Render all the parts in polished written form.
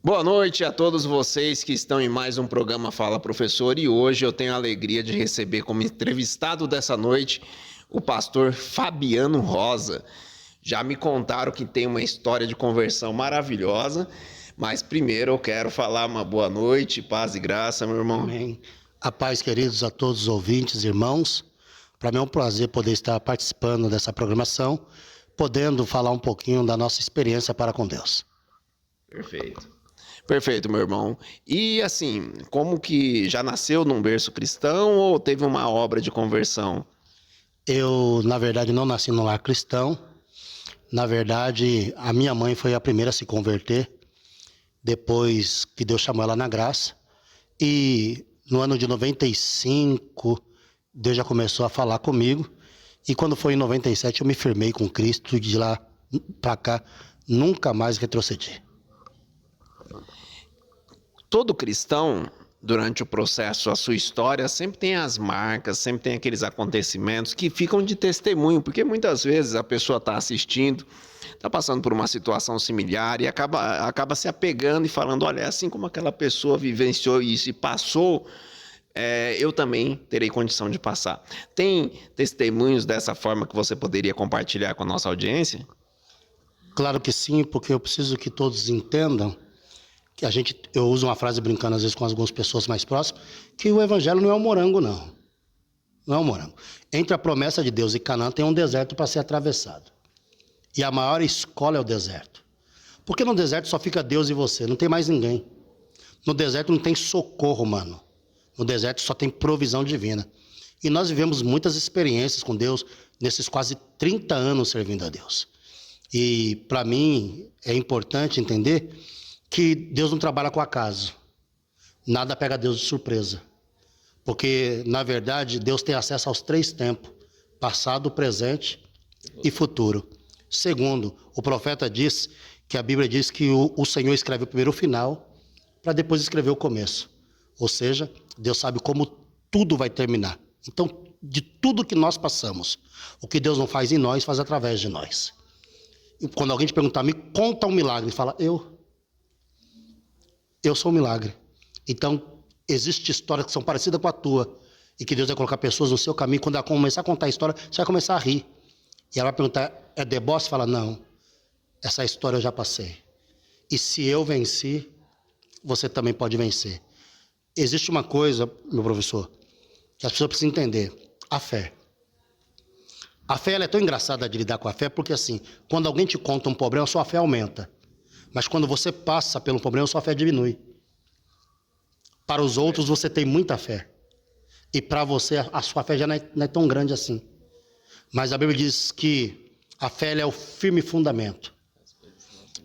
Boa noite a todos vocês que estão em mais um programa Fala Professor, e hoje eu tenho a alegria de receber como entrevistado dessa noite o pastor Fabiano Rosa. Já me contaram que tem uma história de conversão maravilhosa, mas primeiro eu quero falar uma boa noite, paz e graça, meu irmão. Amém. A paz, queridos, a todos os ouvintes, irmãos. Para mim é um prazer poder estar participando dessa programação, podendo falar um pouquinho da nossa experiência para com Deus. Perfeito, meu irmão. E assim, como que já nasceu num berço cristão ou teve uma obra de conversão? Eu, na verdade, não nasci num lar cristão. Na verdade, a minha mãe foi a primeira a se converter, depois que Deus chamou ela na graça. E no ano de 95, Deus já começou a falar comigo. E quando foi em 97, eu me firmei com Cristo e de lá para cá nunca mais retrocedi. Todo cristão, durante o processo, a sua história, sempre tem as marcas, sempre tem aqueles acontecimentos que ficam de testemunho, porque muitas vezes a pessoa está assistindo, está passando por uma situação similar e acaba se apegando e falando, olha, é assim como aquela pessoa vivenciou isso e passou, eu também terei condição de passar. Tem testemunhos dessa forma que você poderia compartilhar com a nossa audiência? Claro que sim, porque eu preciso que todos entendam que eu uso uma frase brincando às vezes com algumas pessoas mais próximas, que o evangelho não é um morango, não. Não é um morango. Entre a promessa de Deus e Canaã tem um deserto para ser atravessado. E a maior escola é o deserto. Porque no deserto só fica Deus e você, não tem mais ninguém. No deserto não tem socorro humano. No deserto só tem provisão divina. E nós vivemos muitas experiências com Deus nesses quase 30 anos servindo a Deus. E para mim é importante entender que Deus não trabalha com acaso. Nada pega Deus de surpresa. Porque, na verdade, Deus tem acesso aos 3 tempos: passado, presente e futuro. Segundo, o profeta diz que a Bíblia diz que o Senhor escreve primeiro o final para depois escrever o começo. Ou seja, Deus sabe como tudo vai terminar. Então, de tudo que nós passamos, o que Deus não faz em nós, faz através de nós. E quando alguém te perguntar, me conta um milagre, fala, eu sou um milagre. Então, existem histórias que são parecidas com a tua e que Deus vai colocar pessoas no seu caminho. Quando ela começar a contar a história, você vai começar a rir. E ela vai perguntar, é deboche? Fala, não, essa história eu já passei. E se eu venci, você também pode vencer. Existe uma coisa, meu professor, que as pessoas precisam entender: a fé. A fé ela é tão engraçada de lidar com a fé, porque assim, quando alguém te conta um problema, a sua fé aumenta. Mas quando você passa pelo problema, a sua fé diminui. Para os outros, você tem muita fé. E para você, a sua fé já não é tão grande assim. Mas a Bíblia diz que a fé é o firme fundamento.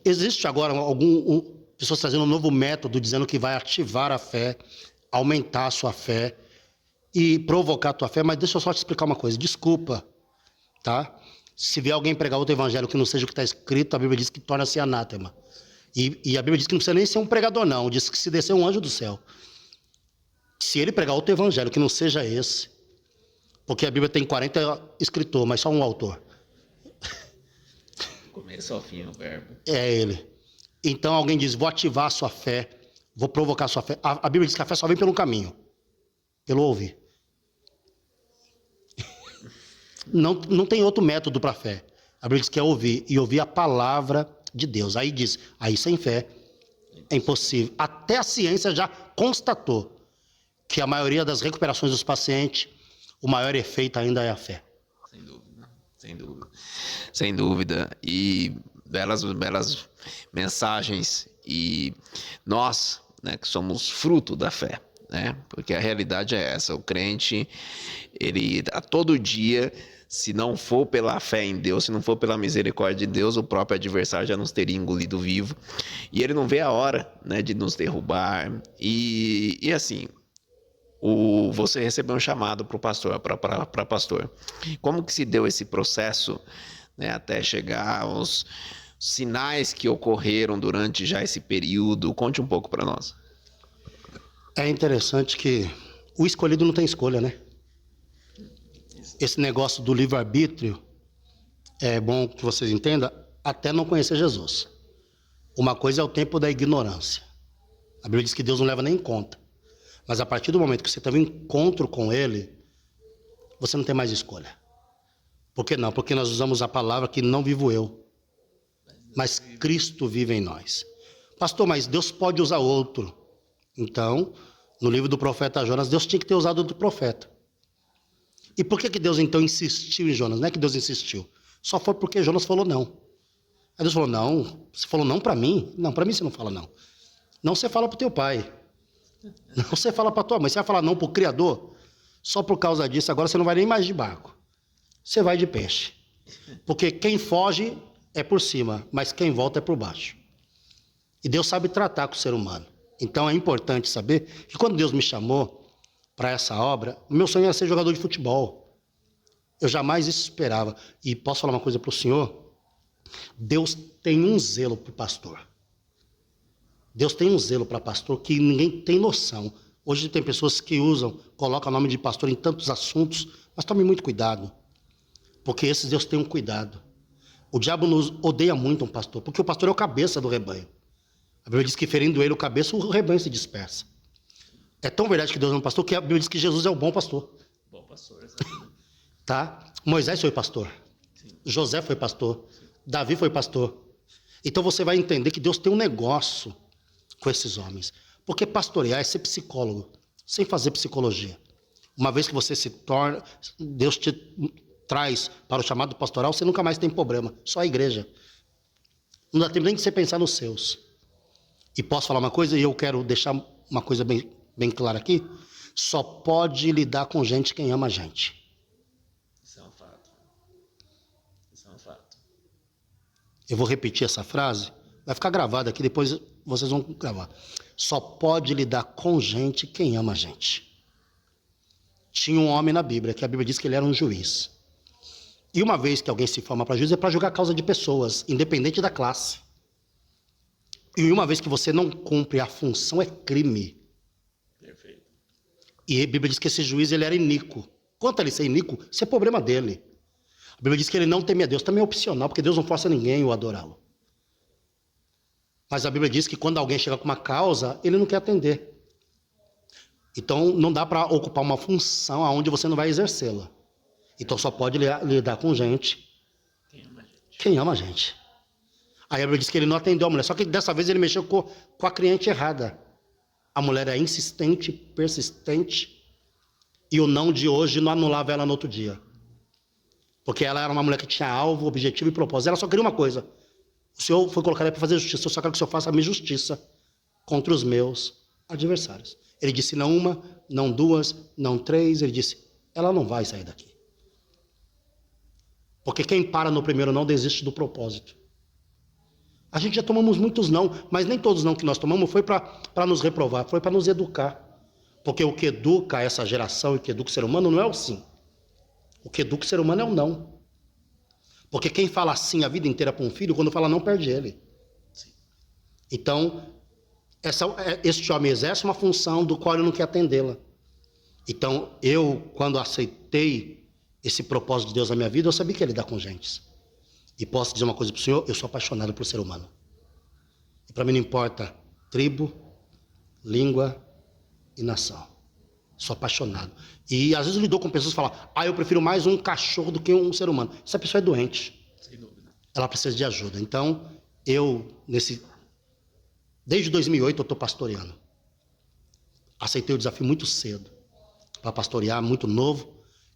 Existe agora pessoas trazendo um novo método, dizendo que vai ativar a fé, aumentar a sua fé e provocar a tua fé. Mas deixa eu só te explicar uma coisa. Desculpa, tá? Se vier alguém pregar outro evangelho que não seja o que está escrito, a Bíblia diz que torna-se anátema. E a Bíblia diz que não precisa nem ser um pregador, não. Diz que se descer um anjo do céu. Se ele pregar outro evangelho que não seja esse, porque a Bíblia tem 40 escritores, mas só um autor. Começo ao fim, o verbo. É ele. Então alguém diz, vou ativar a sua fé, vou provocar a sua fé. A Bíblia diz que a fé só vem pelo caminho, pelo ouvir. Não tem outro método para a fé. A Bíblia diz que é ouvir, e ouvir a palavra de Deus. Aí diz, aí sem fé é impossível. Até a ciência já constatou que a maioria das recuperações dos pacientes, o maior efeito ainda é a fé. Sem dúvida, sem dúvida. Sem dúvida. E belas mensagens. E nós, né, que somos fruto da fé, né? Porque a realidade é essa. O crente, ele a todo dia, se não for pela fé em Deus, se não for pela misericórdia de Deus, o próprio adversário já nos teria engolido vivo. E ele não vê a hora, né, de nos derrubar. E assim, você recebeu um chamado para pastor, para pastor. Como que se deu esse processo, né, até chegar aos sinais que ocorreram durante já esse período? Conte um pouco para nós. É interessante que o escolhido não tem escolha, né? Esse negócio do livre-arbítrio, é bom que vocês entendam, até não conhecer Jesus. Uma coisa é o tempo da ignorância. A Bíblia diz que Deus não leva nem em conta. Mas a partir do momento que você teve um encontro com Ele, você não tem mais escolha. Por que não? Porque nós usamos a palavra que não vivo eu, mas Cristo vive em nós. Pastor, mas Deus pode usar outro. Então, no livro do profeta Jonas, Deus tinha que ter usado outro profeta. E por que Deus então insistiu em Jonas? Não é que Deus insistiu. Só foi porque Jonas falou não. Aí Deus falou, não, você falou não para mim? Não, para mim você não fala não. Não, você fala para o teu pai. Não, você fala para tua mãe. Você vai falar não para o Criador? Só por causa disso, agora você não vai nem mais de barco. Você vai de peixe. Porque quem foge é por cima, mas quem volta é por baixo. E Deus sabe tratar com o ser humano. Então é importante saber que quando Deus me chamou para essa obra, o meu sonho era ser jogador de futebol. Eu jamais isso esperava. E posso falar uma coisa para o senhor? Deus tem um zelo para o pastor. Deus tem um zelo para pastor que ninguém tem noção. Hoje tem pessoas que colocam o nome de pastor em tantos assuntos, mas tome muito cuidado. Porque esses Deus tem um cuidado. O diabo nos odeia muito um pastor, porque o pastor é o cabeça do rebanho. A Bíblia diz que ferindo ele o cabeça, o rebanho se dispersa. É tão verdade que Deus é um pastor, que a Bíblia diz que Jesus é o bom pastor. Bom pastor, Tá? Moisés foi pastor. Sim. José foi pastor. Sim. Davi foi pastor. Então você vai entender que Deus tem um negócio com esses homens. Porque pastorear é ser psicólogo, sem fazer psicologia. Uma vez que você se torna, Deus te traz para o chamado pastoral, você nunca mais tem problema. Só a igreja. Não dá tempo nem de você pensar nos seus. E posso falar uma coisa, e eu quero deixar uma coisa bem clara aqui. Só pode lidar com gente quem ama a gente. Isso é um fato. Isso é um fato. Eu vou repetir essa frase. Vai ficar gravada aqui, depois vocês vão gravar. Só pode lidar com gente quem ama a gente. Tinha um homem na Bíblia, que a Bíblia diz que ele era um juiz. E uma vez que alguém se forma para juiz, é para julgar a causa de pessoas, independente da classe. E uma vez que você não cumpre a função, é crime. Perfeito. E a Bíblia diz que esse juiz ele era iníquo. Quanto a ele ser iníquo, isso é problema dele. A Bíblia diz que ele não temia Deus. Também é opcional, porque Deus não força ninguém a adorá-lo. Mas a Bíblia diz que quando alguém chega com uma causa, ele não quer atender. Então não dá para ocupar uma função onde você não vai exercê-la. Então só pode lidar com gente quem ama a gente. Aí a Bíblia diz que ele não atendeu a mulher. Só que dessa vez ele mexeu com a cliente errada. A mulher é insistente, persistente. E o não de hoje não anulava ela no outro dia. Porque ela era uma mulher que tinha alvo, objetivo e propósito. Ela só queria uma coisa. O Senhor foi colocado aí para fazer justiça. Eu só quero que o Senhor faça a minha justiça contra os meus adversários. Ele disse não uma, não duas, não três. Ele disse, ela não vai sair daqui. Porque quem para no primeiro não desiste do propósito. A gente já tomamos muitos não, mas nem todos os não que nós tomamos foi para nos reprovar, foi para nos educar. Porque o que educa essa geração e o que educa o ser humano não é o sim. O que educa o ser humano é o não. Porque quem fala sim a vida inteira para um filho, quando fala não, perde ele. Sim. Então, este homem exerce uma função do qual ele não quer atendê-la. Então, eu, quando aceitei esse propósito de Deus na minha vida, eu sabia que ia lidar com gente. E posso dizer uma coisa para o senhor, eu sou apaixonado por ser humano. E para mim não importa tribo, língua e nação. Sou apaixonado. E às vezes eu lido com pessoas que falam, eu prefiro mais um cachorro do que um ser humano. Essa pessoa é doente. Sem dúvida. Ela precisa de ajuda. Então, desde 2008 eu estou pastoreando. Aceitei o desafio muito cedo para pastorear, muito novo.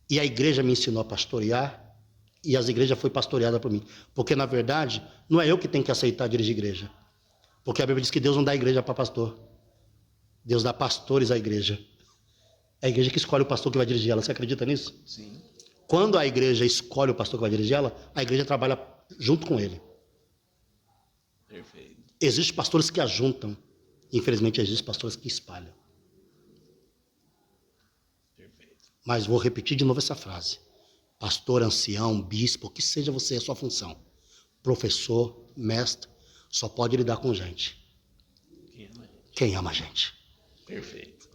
E a igreja me ensinou a pastorear. E as igrejas foi pastoreada por mim. Porque, na verdade, não é eu que tenho que aceitar dirigir igreja. Porque a Bíblia diz que Deus não dá igreja para pastor. Deus dá pastores à igreja. É a igreja que escolhe o pastor que vai dirigir ela. Você acredita nisso? Sim. Quando a igreja escolhe o pastor que vai dirigir ela, a igreja trabalha junto com ele. Perfeito. Existem pastores que ajuntam. Infelizmente, existem pastores que espalham. Perfeito. Mas vou repetir de novo essa frase. Pastor, ancião, bispo, que seja você a sua função. Professor, mestre, só pode lidar com gente. Quem ama a gente. Perfeito.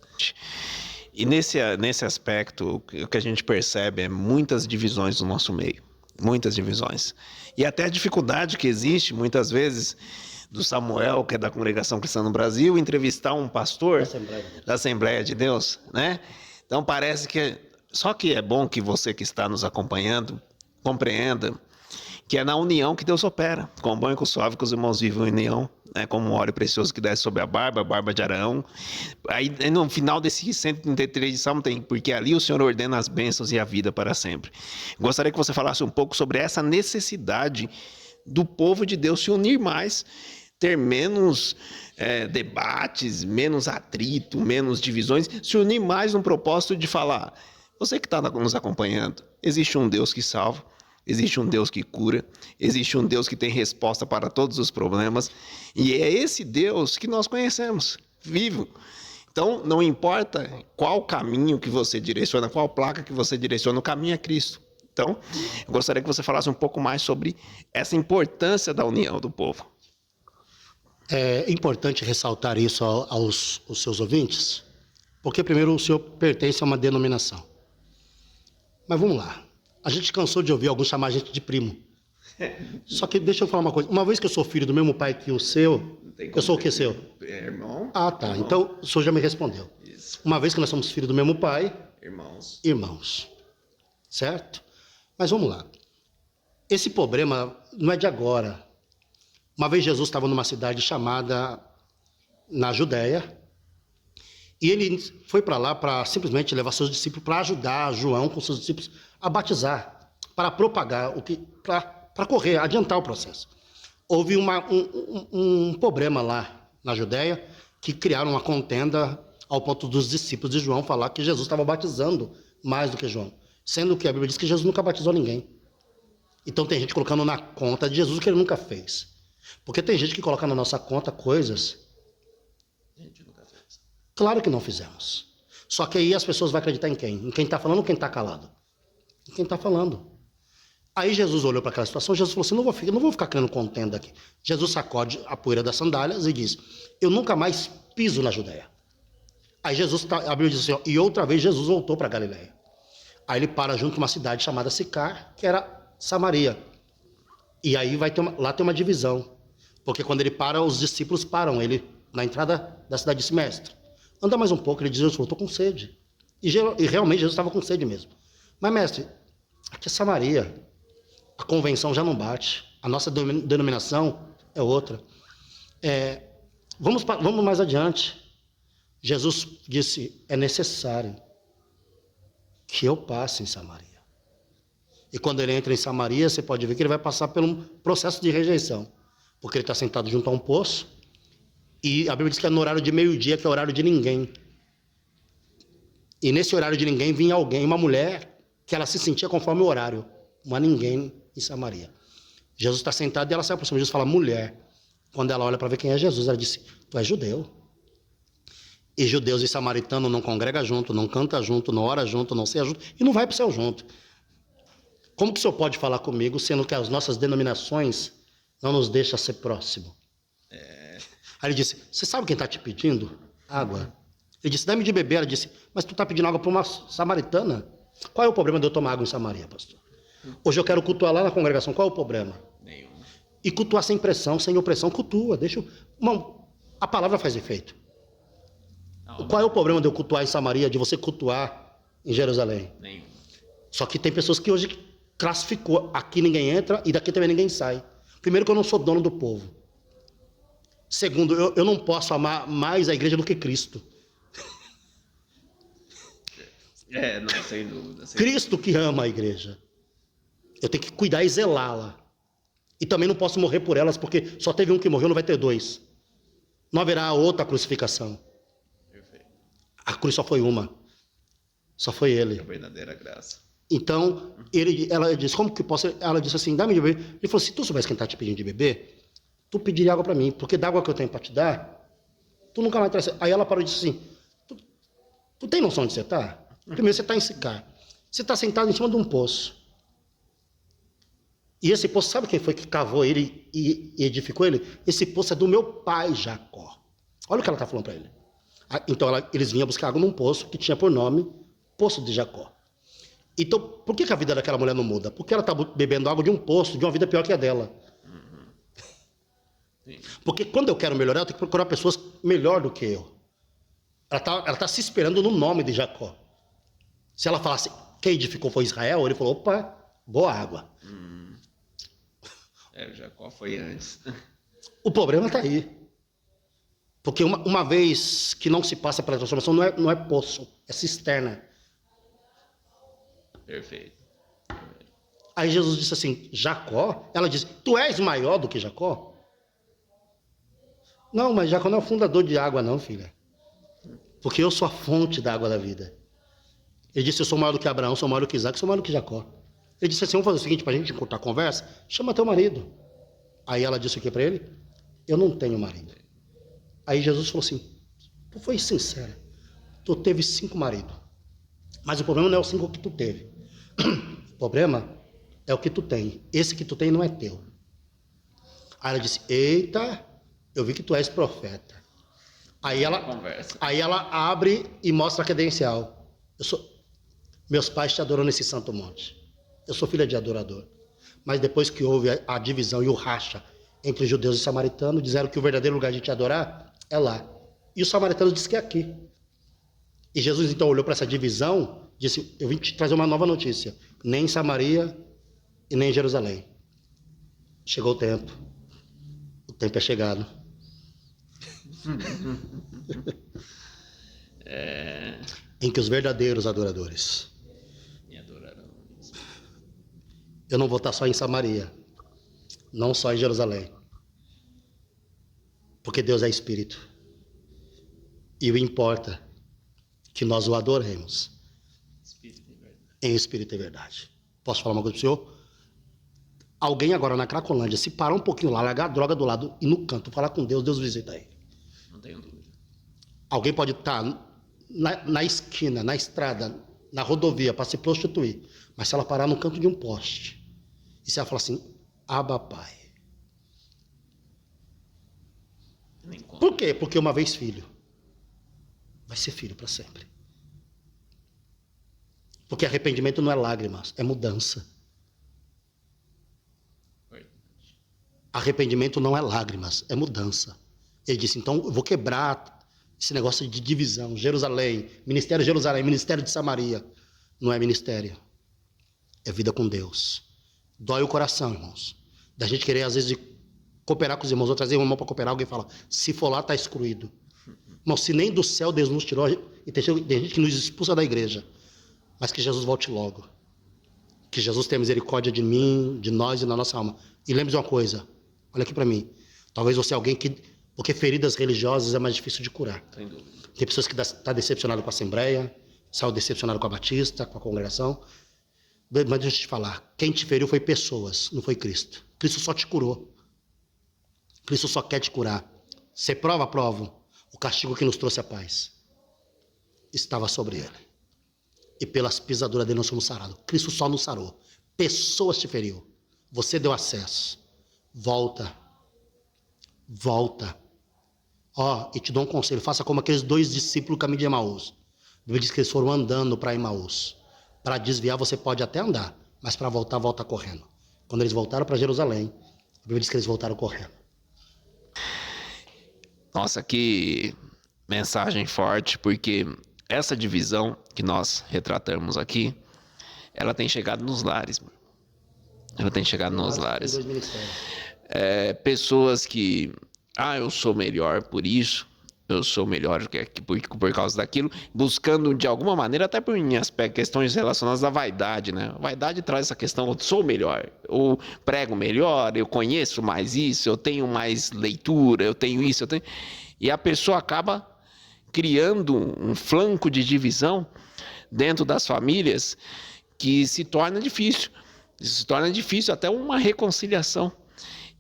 E nesse aspecto, o que a gente percebe é muitas divisões no nosso meio. Muitas divisões. E até a dificuldade que existe, muitas vezes, do Samuel, que é da Congregação Cristã no Brasil, entrevistar um pastor da Assembleia de Deus, né? Então parece que... Só que é bom que você que está nos acompanhando compreenda que é na união que Deus opera. Com bom e com suave que os irmãos vivem em união, né? Como um óleo precioso que desce sobre a barba de Arão. Aí no final desse 133 de Salmo tem, porque ali o Senhor ordena as bênçãos e a vida para sempre. Gostaria que você falasse um pouco sobre essa necessidade do povo de Deus se unir mais, ter menos debates, menos atrito, menos divisões, se unir mais no propósito de falar: você que está nos acompanhando, existe um Deus que salva, existe um Deus que cura, existe um Deus que tem resposta para todos os problemas, e é esse Deus que nós conhecemos, vivo. Então, não importa qual caminho que você direciona, qual placa que você direciona, o caminho é Cristo. Então, eu gostaria que você falasse um pouco mais sobre essa importância da união do povo. É importante ressaltar isso aos seus ouvintes, porque primeiro o senhor pertence a uma denominação. Mas vamos lá. A gente cansou de ouvir alguns chamar a gente de primo. Só que deixa eu falar uma coisa. Uma vez que eu sou filho do mesmo pai que o seu, eu sou o que seu? Irmão. Ah, tá. Irmão. Então o senhor já me respondeu. Isso. Uma vez que nós somos filhos do mesmo pai, Irmãos. Certo? Mas vamos lá. Esse problema não é de agora. Uma vez Jesus estava numa cidade chamada na Judéia, e ele foi para lá para simplesmente levar seus discípulos para ajudar João com seus discípulos a batizar, para propagar, para correr, adiantar o processo. Houve um problema lá na Judéia, que criaram uma contenda ao ponto dos discípulos de João falar que Jesus estava batizando mais do que João, sendo que a Bíblia diz que Jesus nunca batizou ninguém. Então tem gente colocando na conta de Jesus o que ele nunca fez. Porque tem gente que coloca na nossa conta coisas. Claro que não fizemos. Só que aí as pessoas vão acreditar em quem? Em quem está falando ou quem está calado? Em quem está falando. Aí Jesus olhou para aquela situação, Jesus falou assim: não vou ficar criando contenda aqui. Jesus sacode a poeira das sandálias e diz: eu nunca mais piso na Judéia. Aí a Bíblia diz assim: ó, e outra vez Jesus voltou para Galileia. Aí ele para junto com uma cidade chamada Sicar, que era Samaria. E aí lá tem uma divisão. Porque quando ele para, os discípulos param ele na entrada da cidade e disse: mestre, anda mais um pouco. Ele diz: eu estou com sede. E realmente Jesus estava com sede mesmo. Mas mestre, aqui é Samaria. A convenção já não bate. A nossa denominação é outra. Vamos mais adiante. Jesus disse: é necessário que eu passe em Samaria. E quando ele entra em Samaria, você pode ver que ele vai passar por um processo de rejeição. Porque ele está sentado junto a um poço, e a Bíblia diz que é no horário de meio-dia, que é o horário de ninguém. E nesse horário de ninguém vinha alguém, uma mulher, que ela se sentia conforme o horário, uma ninguém em Samaria. Jesus está sentado e ela se aproxima. Jesus fala: mulher. Quando ela olha para ver quem é Jesus, ela disse: tu és judeu. E judeus e samaritanos não congregam junto, não canta junto, não ora junto, não ceia junto, e não vai para o céu junto. Como que o senhor pode falar comigo, sendo que as nossas denominações não nos deixam ser próximo? Aí ele disse: você sabe quem está te pedindo água? Ele disse: dá-me de beber. Ela disse: mas tu está pedindo água para uma samaritana? Qual é o problema de eu tomar água em Samaria, pastor? Hoje eu quero cultuar lá na congregação. Qual é o problema? Nenhum. E cultuar sem pressão, sem opressão, cultua. Irmão, a palavra faz efeito. Qual é o problema de eu cultuar em Samaria, de você cultuar em Jerusalém? Nenhum. Só que tem pessoas que hoje classificou: aqui ninguém entra e daqui também ninguém sai. Primeiro, que eu não sou dono do povo. Segundo, eu não posso amar mais a igreja do que Cristo. Não, sem dúvida. Cristo que ama a igreja. Eu tenho que cuidar e zelá-la. E também não posso morrer por elas, porque só teve um que morreu, não vai ter dois. Não haverá outra crucificação. Perfeito. A cruz só foi uma. Só foi ele. A verdadeira graça. Então, ela disse: como que posso? Ela disse assim: dá-me de beber. Ele falou: se tu soubesse quem está te pedindo de beber, tu pediria água para mim, porque da água que eu tenho para te dar, tu nunca mais traz. Aí ela parou e disse assim: tu tem noção de onde você está? Primeiro, você está em Sicar. Você está sentado em cima de um poço. E esse poço, sabe quem foi que cavou ele e edificou ele? Esse poço é do meu pai Jacó. Olha o que ela está falando para ele. Então eles vinham buscar água num poço que tinha por nome Poço de Jacó. Então, por que a vida daquela mulher não muda? Porque ela está bebendo água de um poço, de uma vida pior que a dela. Sim. Porque quando eu quero melhorar, eu tenho que procurar pessoas melhor do que eu. Ela tá se esperando no nome de Jacó. Se ela falasse, quem edificou foi Israel, ele falou, opa, boa água. Jacó foi antes. O problema está aí. Porque uma vez que não se passa pela transformação, não é poço, é cisterna. Perfeito. Aí Jesus disse assim, Jacó? Ela disse, tu és maior do que Jacó? Não, mas Jacó não é o fundador de água não, filha. Porque eu sou a fonte da água da vida. Ele disse, eu sou maior do que Abraão, sou maior do que Isaac, sou maior do que Jacó. Ele disse assim, vamos fazer o seguinte, para a gente encurtar a conversa, chama teu marido. Aí ela disse o que para ele? Eu não tenho marido. Aí Jesus falou assim, tu foi sincera, tu teve 5 maridos. Mas o problema não é os 5 que tu teve. O problema é o que tu tem. Esse que tu tem não é teu. Aí ela disse, eita, eu vi que tu és profeta. Aí ela abre e mostra a credencial. Meus pais te adoram nesse santo monte. Eu sou filha de adorador. Mas depois que houve a divisão e o racha entre judeus e samaritanos, disseram que o verdadeiro lugar de te adorar é lá. E os samaritanos disseram que é aqui. E Jesus então olhou para essa divisão e disse, eu vim te trazer uma nova notícia. Nem em Samaria e nem em Jerusalém. Chegou o tempo. O tempo é chegado. Em que os verdadeiros adoradores Me adorarão. eu não vou estar só em Samaria, não só em Jerusalém, porque Deus é Espírito e o importa que nós o adoremos em Espírito e verdade. Posso falar uma coisa para o senhor? Alguém agora na Cracolândia, se parar um pouquinho lá, largar a droga do lado e no canto, falar com Deus, Deus visita ele. Não tenho dúvida. Alguém pode estar na esquina, na estrada, na rodovia, para se prostituir. Mas se ela parar no canto de um poste, e se ela falar assim, Abba Pai. Por quê? Porque uma vez filho, vai ser filho para sempre. Porque arrependimento não é lágrimas, é mudança. Arrependimento não é lágrimas, é mudança. Ele disse, então eu vou quebrar esse negócio de divisão. Jerusalém, ministério de Jerusalém, ministério de Samaria. Não é ministério. É vida com Deus. Dói o coração, irmãos. Da gente querer, às vezes, cooperar com os irmãos, ou trazer um irmão para cooperar, alguém fala, se for lá, está excluído. Irmão, se nem do céu Deus nos tirou, e tem gente que nos expulsa da igreja. Mas que Jesus volte logo. Que Jesus tenha misericórdia de mim, de nós e da nossa alma. E lembre de uma coisa, olha aqui para mim. Talvez você é alguém que... Porque feridas religiosas é mais difícil de curar. Sem dúvida. Tem pessoas que estão decepcionadas com a Assembleia, saiu decepcionado com a Batista, com a congregação. Mas deixa eu te falar, quem te feriu foi pessoas, não foi Cristo. Cristo só te curou. Cristo só quer te curar. Você prova, provo. O castigo que nos trouxe a paz estava sobre ele. E pelas pisaduras dele nós somos sarados. Cristo só nos sarou. Pessoas te feriu. Você deu acesso. Volta. Volta. Ó, e te dou um conselho. Faça como aqueles 2 discípulos do caminho de Emaús. A Bíblia diz que eles foram andando para Emaús. Para desviar você pode até andar. Mas para voltar, volta correndo. Quando eles voltaram para Jerusalém, a Bíblia diz que eles voltaram correndo. Nossa, que mensagem forte, porque essa divisão que nós retratamos aqui, ela tem chegado nos lares, mano. Ela tem chegado nos lares. Pessoas que, eu sou melhor por isso, eu sou melhor por causa daquilo, buscando de alguma maneira, até por questões relacionadas à vaidade, né? A vaidade traz essa questão, eu sou melhor, eu prego melhor, eu conheço mais isso, eu tenho mais leitura, eu tenho isso, E a pessoa acaba criando um flanco de divisão dentro das famílias que se torna difícil. Se torna difícil até uma reconciliação.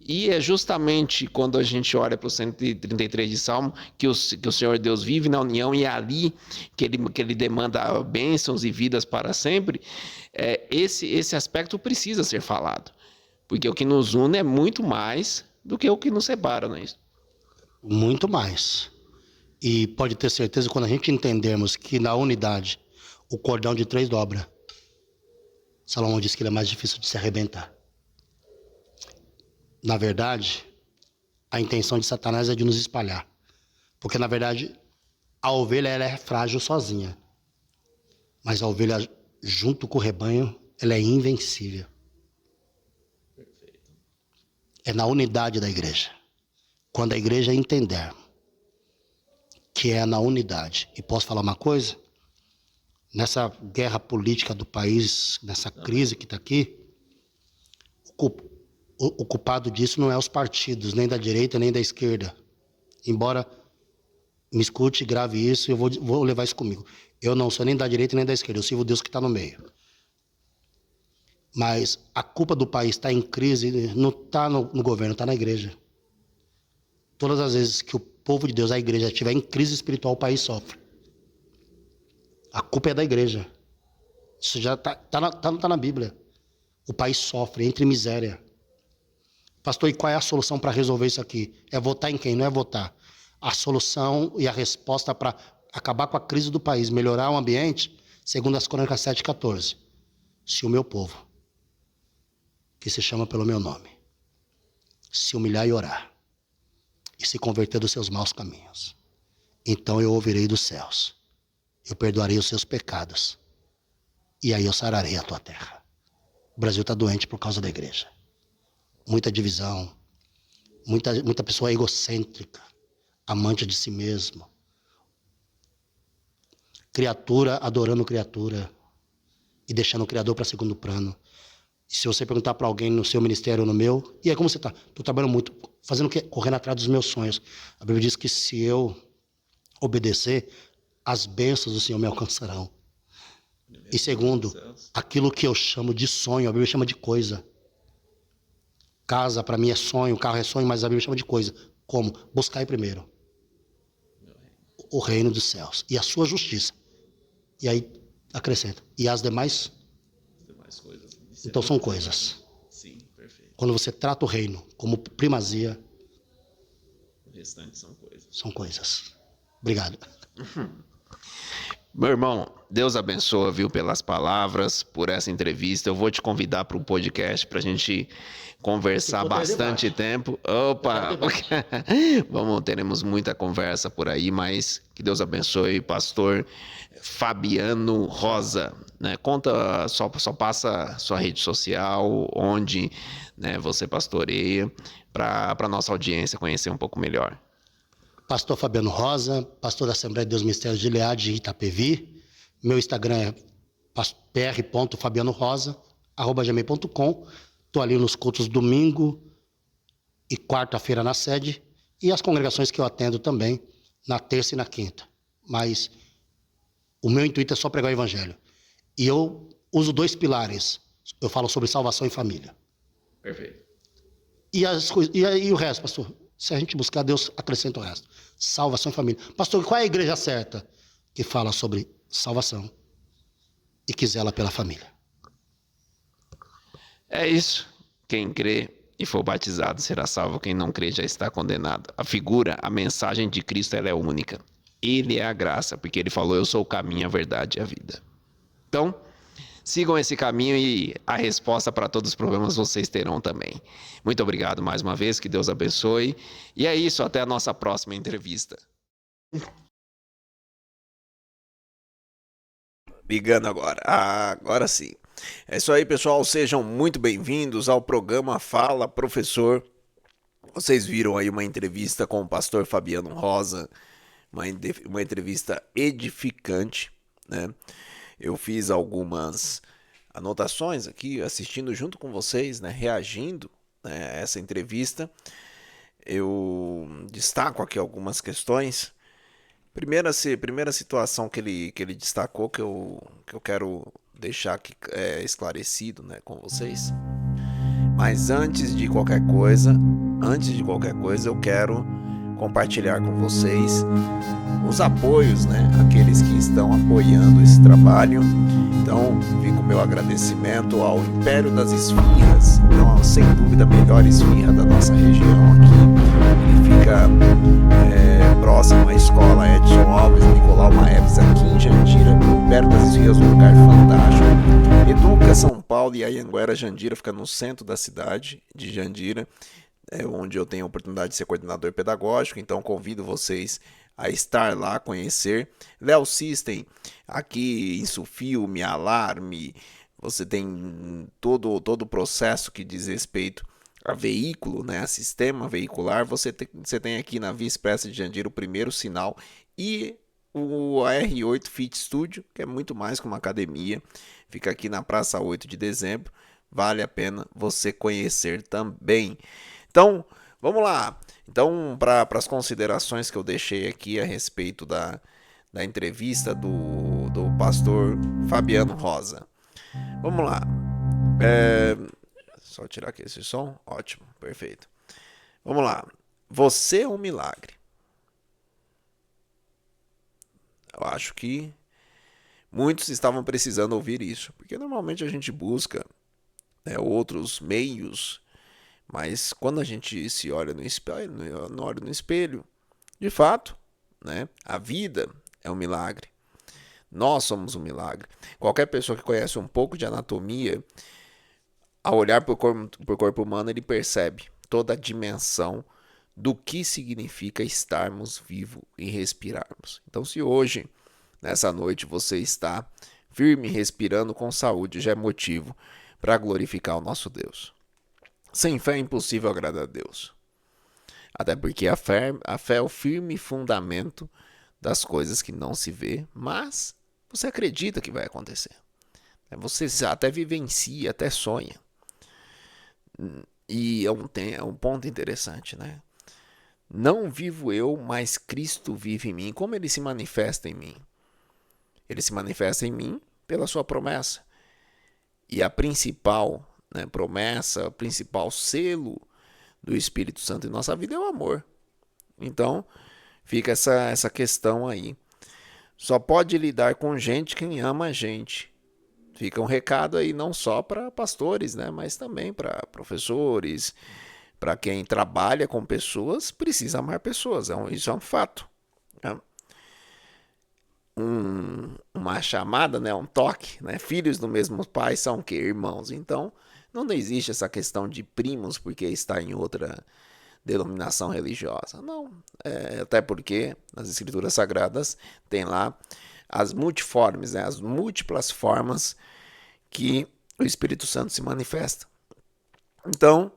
E é justamente quando a gente olha para o 133 de Salmo que o Senhor Deus vive na união e é ali que ele demanda bênçãos e vidas para sempre. Esse aspecto precisa ser falado. Porque o que nos une é muito mais do que o que nos separa, não é isso? Muito mais. E pode ter certeza, quando a gente entendermos que na unidade o cordão de 3 dobra, Salomão diz que ele é mais difícil de se arrebentar. Na verdade, a intenção de Satanás é de nos espalhar. Porque, na verdade, a ovelha ela é frágil sozinha. Mas a ovelha, junto com o rebanho, ela é invencível. É na unidade da igreja. Quando a igreja entender que é na unidade. E posso falar uma coisa? Nessa guerra política do país, nessa crise que está aqui, o culpado disso não é os partidos, nem da direita, nem da esquerda. Embora me escute, grave isso, eu vou levar isso comigo. Eu não sou nem da direita nem da esquerda, eu sirvo Deus que está no meio. Mas a culpa do país estar em crise não está no governo, está na igreja. Todas as vezes que o povo de Deus, a igreja, estiver em crise espiritual, o país sofre. A culpa é da igreja. Isso já tá na Bíblia. O país sofre, entra em miséria. Pastor, e qual é a solução para resolver isso aqui? É votar em quem? Não é votar. A solução e a resposta para acabar com a crise do país, melhorar o ambiente, segundo as Crônicas 7:14. Se o meu povo, que se chama pelo meu nome, se humilhar e orar, e se converter dos seus maus caminhos, então eu ouvirei dos céus, eu perdoarei os seus pecados, e aí eu sararei a tua terra. O Brasil está doente por causa da igreja. Muita divisão, muita pessoa egocêntrica, amante de si mesmo, criatura adorando criatura e deixando o Criador para segundo plano. E se você perguntar para alguém no seu ministério ou no meu, e aí como você está? Estou trabalhando muito, fazendo o quê? Correndo atrás dos meus sonhos. A Bíblia diz que se eu obedecer, as bênçãos do Senhor me alcançarão. E segundo, aquilo que eu chamo de sonho, a Bíblia chama de coisa. Casa para mim é sonho, carro é sonho, mas a Bíblia chama de coisa. Como? Buscar primeiro o reino dos céus e a sua justiça. E aí acrescenta. E as demais coisas. Então são coisas. Sim, perfeito. Quando você trata o reino como primazia, O restante são coisas. São coisas. Obrigado. Meu irmão, Deus abençoa, viu, pelas palavras, por essa entrevista. Eu vou te convidar para o podcast para a gente conversar bastante tempo. Opa! Teremos muita conversa por aí, mas que Deus abençoe, pastor Fabiano Rosa. Né? Conta, só passa sua rede social, onde, né, você pastoreia, para a nossa audiência conhecer um pouco melhor. Pastor Fabiano Rosa, pastor da Assembleia de Deus Ministério de Gileade de Itapevi. Meu Instagram é pr.fabianorosa@gmail.com. Estou ali nos cultos domingo e quarta-feira na sede. E as congregações que eu atendo também, na terça e na quinta. Mas o meu intuito é só pregar o evangelho. E eu uso 2 pilares. Eu falo sobre salvação e família. Perfeito. E o resto, pastor? Se a gente buscar, Deus acrescenta o resto. Salvação e família. Pastor, qual é a igreja certa? Que fala sobre salvação e que zela pela família. É isso. Quem crê e for batizado será salvo. Quem não crê já está condenado. A figura, a mensagem de Cristo, ela é única. Ele é a graça, porque ele falou, eu sou o caminho, a verdade e a vida. Então, sigam esse caminho e a resposta para todos os problemas vocês terão também. Muito obrigado mais uma vez, que Deus abençoe. E é isso, até a nossa próxima entrevista. Ligando agora. Agora sim. É isso aí, pessoal. Sejam muito bem-vindos ao programa Fala Professor. Vocês viram aí uma entrevista com o pastor Fabiano Rosa, uma entrevista edificante, né? Eu fiz algumas anotações aqui, assistindo junto com vocês, né, reagindo, né, a essa entrevista. Eu destaco aqui algumas questões. Primeira situação que ele destacou, que eu quero deixar aqui esclarecido, né, com vocês. Mas antes de qualquer coisa, eu quero compartilhar com vocês os apoios, né? Aqueles que estão apoiando esse trabalho. Então, fica o meu agradecimento ao Império das Esfirras. Então, sem dúvida, a melhor esfirra da nossa região aqui. Ele fica próximo à escola Edson Alves, Nicolau Maeves, aqui em Jandira. Império das Esfirras, um lugar fantástico. Educa São Paulo e Anhanguera, Jandira, fica no centro da cidade de Jandira. onde eu tenho a oportunidade de ser coordenador pedagógico, então convido vocês a estar lá, conhecer. Léo System, aqui em Sufilme, Alarme, você tem todo o processo que diz respeito a veículo, né, a sistema veicular. Você tem aqui na Via Expressa de Jandira o primeiro sinal e o R8 Fit Studio, que é muito mais que uma academia, fica aqui na Praça 8 de Dezembro, vale a pena você conhecer também. Então, vamos lá. Então, para as considerações que eu deixei aqui a respeito da entrevista do pastor Fabiano Rosa. Vamos lá. Só tirar aqui esse som. Ótimo, perfeito. Vamos lá. Você é um milagre. Eu acho que muitos estavam precisando ouvir isso, porque normalmente a gente busca, né, outros meios, mas quando a gente se olha no espelho, de fato, né, a vida é um milagre. Nós somos um milagre. Qualquer pessoa que conhece um pouco de anatomia, ao olhar para o corpo humano, ele percebe toda a dimensão do que significa estarmos vivos e respirarmos. Então, se hoje, nessa noite, você está firme, respirando com saúde, já é motivo para glorificar o nosso Deus. Sem fé é impossível agradar a Deus. Até porque a fé é o firme fundamento das coisas que não se vê, mas você acredita que vai acontecer. Você até vivencia, até sonha. E é um ponto interessante, né? Não vivo eu, mas Cristo vive em mim. Como ele se manifesta em mim? Ele se manifesta em mim pela sua promessa. E a principal, né, promessa, o principal selo do Espírito Santo em nossa vida é o amor. Então, fica essa questão aí. Só pode lidar com gente quem ama a gente. Fica um recado aí não só para pastores, né, mas também para professores, para quem trabalha com pessoas, precisa amar pessoas. Isso é um fato. Né? Uma chamada, né, um toque, né? Filhos do mesmo pai são o quê? Irmãos. Então, não existe essa questão de primos porque está em outra denominação religiosa. Não. Até porque nas Escrituras Sagradas tem lá as multiformes, né, as múltiplas formas que o Espírito Santo se manifesta. Então,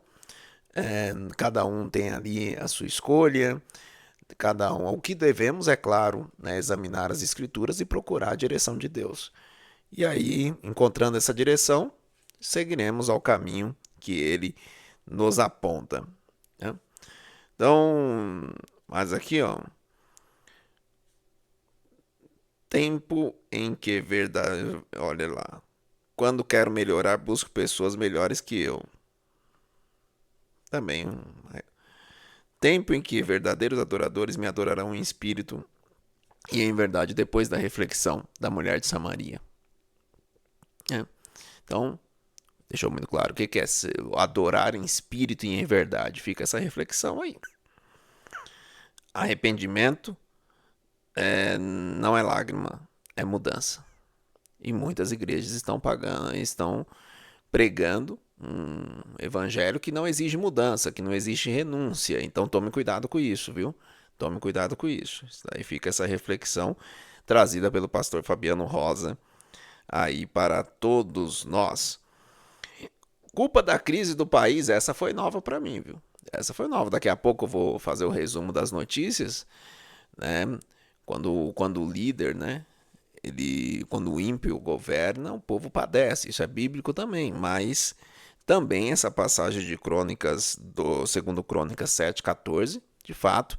cada um tem ali a sua escolha, cada um. O que devemos, é claro, né, examinar as Escrituras e procurar a direção de Deus. E aí, encontrando essa direção, seguiremos ao caminho que Ele nos aponta. Né? Então, mas aqui, ó. Tempo em que verdade. Olha lá. Quando quero melhorar, busco pessoas melhores que eu. Também. Tempo em que verdadeiros adoradores me adorarão em espírito e em verdade, depois da reflexão da mulher de Samaria. Então, deixou muito claro o que é adorar em espírito e em verdade. Fica essa reflexão aí. Arrependimento não é lágrima, é mudança. E muitas igrejas estão pregando um evangelho que não exige mudança, que não exige renúncia. Então tome cuidado com isso, viu? Tome cuidado com isso. Aí fica essa reflexão trazida pelo pastor Fabiano Rosa aí para todos nós. Culpa da crise do país, essa foi nova para mim, viu? Essa foi nova. Daqui a pouco eu vou fazer o resumo das notícias, né? Quando o líder, né? Quando o ímpio governa, o povo padece. Isso é bíblico também, mas também essa passagem de Crônicas, do segundo Crônicas 7:14, de fato,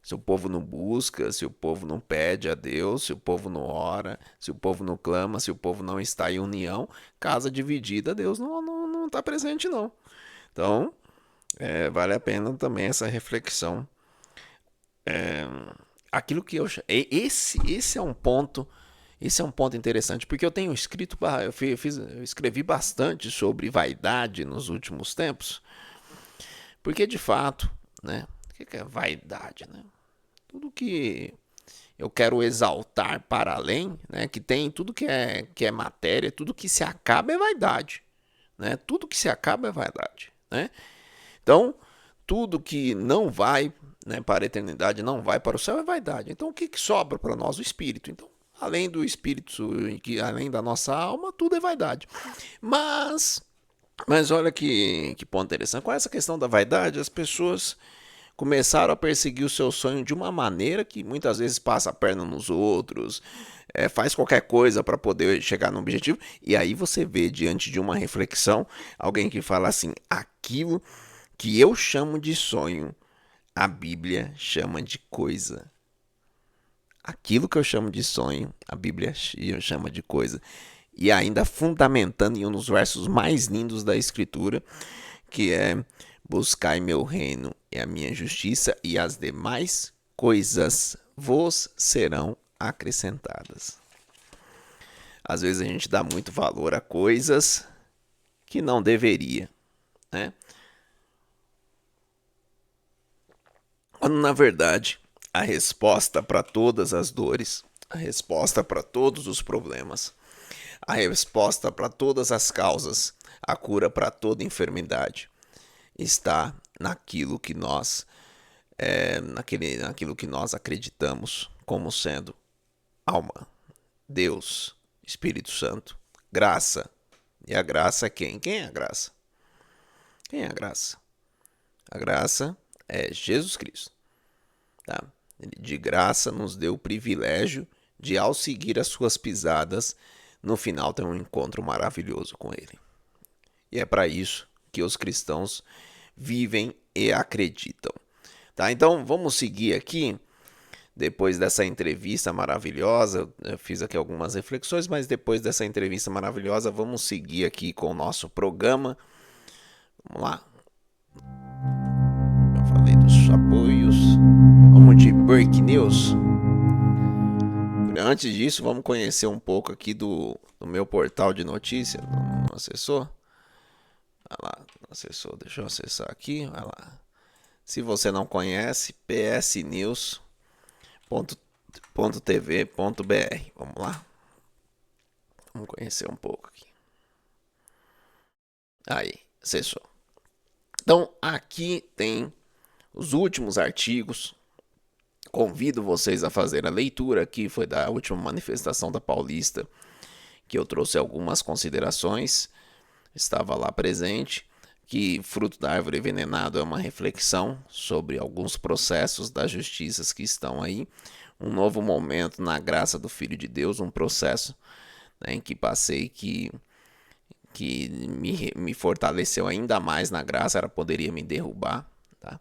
se o povo não busca, se o povo não pede a Deus, se o povo não ora, se o povo não clama, se o povo não está em união, casa dividida, Deus não está presente, não. Então, vale a pena também essa reflexão. Aquilo que eu... Esse é um ponto... Esse é um ponto interessante, porque eu tenho escrito, eu escrevi bastante sobre vaidade nos últimos tempos, porque de fato, né, o que é vaidade, né? Tudo que eu quero exaltar para além, né, que tem tudo que é matéria, tudo que se acaba é vaidade, né? Tudo que se acaba é vaidade, né? Então, tudo que não vai, né, para a eternidade, não vai para o céu, é vaidade. Então, o que sobra para nós? O espírito. Então, além do espírito, além da nossa alma, tudo é vaidade. Mas olha que ponto interessante. Com essa questão da vaidade, as pessoas começaram a perseguir o seu sonho de uma maneira que muitas vezes passa a perna nos outros, faz qualquer coisa para poder chegar no objetivo. E aí você vê, diante de uma reflexão, alguém que fala assim: aquilo que eu chamo de sonho, a Bíblia chama de coisa. Aquilo que eu chamo de sonho, a Bíblia chama de coisa. E ainda fundamentando em um dos versos mais lindos da Escritura, que é: buscai meu reino e a minha justiça, e as demais coisas vos serão acrescentadas. Às vezes a gente dá muito valor a coisas que não deveria, né? Quando na verdade a resposta para todas as dores, a resposta para todos os problemas, a resposta para todas as causas, a cura para toda enfermidade está naquilo que nós naquilo que nós acreditamos como sendo alma, Deus, Espírito Santo, graça. E a graça é quem? Quem é a graça? Quem é a graça? A graça é Jesus Cristo. Tá? Ele de graça nos deu o privilégio de, ao seguir as suas pisadas, no final ter um encontro maravilhoso com ele. E é para isso que os cristãos vivem e acreditam. Tá? Então vamos seguir aqui. Depois dessa entrevista maravilhosa, eu fiz aqui algumas reflexões, mas depois dessa entrevista maravilhosa, vamos seguir aqui com o nosso programa. Vamos lá. Eu falei dos apoios. Vamos de Break News. Antes disso, vamos conhecer um pouco aqui do meu portal de notícias no assessor. Vai lá, assessor, deixa eu acessar aqui, vai lá. Se você não conhece, psnews.tv.br. Vamos lá. Vamos conhecer um pouco aqui. Aí, acessou. Então, aqui tem os últimos artigos. Convido vocês a fazer a leitura aqui. Foi da última manifestação da Paulista que eu trouxe algumas considerações. Estava lá presente. Que Fruto da Árvore Envenenado é uma reflexão sobre alguns processos das justiças que estão aí. Um novo momento na graça do Filho de Deus, um processo, né, em que passei que me fortaleceu ainda mais na graça, ela poderia me derrubar. Tá?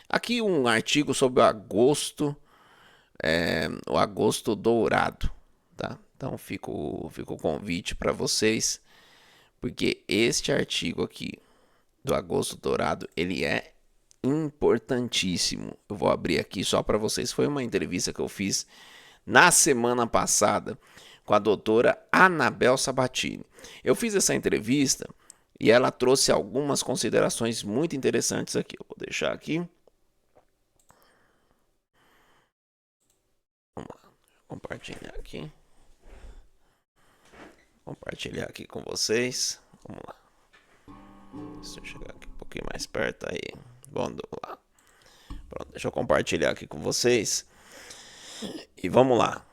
Aqui um artigo sobre o agosto dourado. Tá? Então fica o convite para vocês, porque este artigo aqui do agosto dourado, ele é importantíssimo. Eu vou abrir aqui só para vocês. Foi uma entrevista que eu fiz na semana passada com a doutora Anabel Sabatini. Eu fiz essa entrevista e ela trouxe algumas considerações muito interessantes aqui. Eu vou deixar aqui. Vamos lá, compartilhar aqui. Compartilhar aqui com vocês. Vamos lá. Deixa eu chegar aqui um pouquinho mais perto aí. Vamos lá. Pronto, deixa eu compartilhar aqui com vocês. E vamos lá.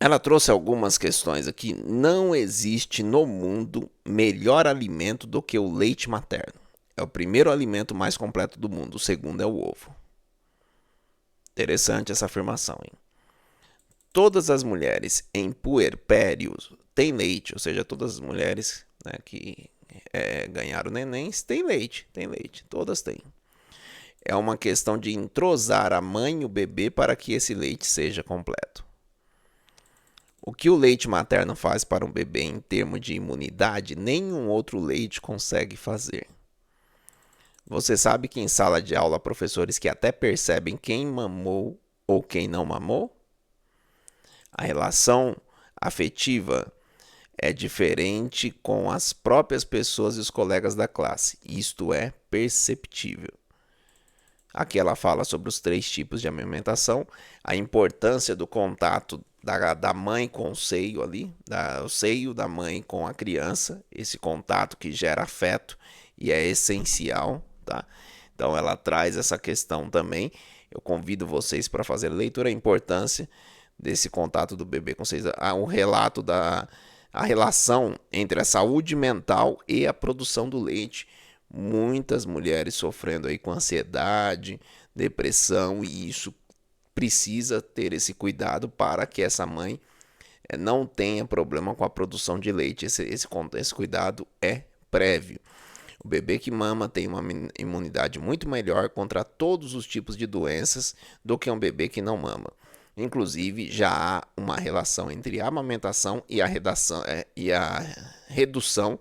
Ela trouxe algumas questões aqui. Não existe no mundo melhor alimento do que o leite materno. É o primeiro alimento mais completo do mundo. O segundo é o ovo. Interessante essa afirmação, hein? Todas as mulheres em puerpério têm leite, ou seja, todas as mulheres, né, que ganharam nenéns têm leite, todas têm. É uma questão de entrosar a mãe e o bebê para que esse leite seja completo. O que o leite materno faz para um bebê em termos de imunidade, nenhum outro leite consegue fazer. Você sabe que em sala de aula há professores que até percebem quem mamou ou quem não mamou? A relação afetiva é diferente com as próprias pessoas e os colegas da classe. Isto é perceptível. Aqui ela fala sobre os 3 tipos de amamentação, a importância do contato da mãe com o seio ali, o seio da mãe com a criança, esse contato que gera afeto e é essencial, tá? Então ela traz essa questão também. Eu convido vocês para fazer a leitura, a importância desse contato do bebê com vocês, um relato da a relação entre a saúde mental e a produção do leite. Muitas mulheres sofrendo aí com ansiedade, depressão, e isso precisa ter esse cuidado para que essa mãe não tenha problema com a produção de leite. Esse cuidado é prévio. O bebê que mama tem uma imunidade muito melhor contra todos os tipos de doenças do que um bebê que não mama. Inclusive, já há uma relação entre a amamentação e a redução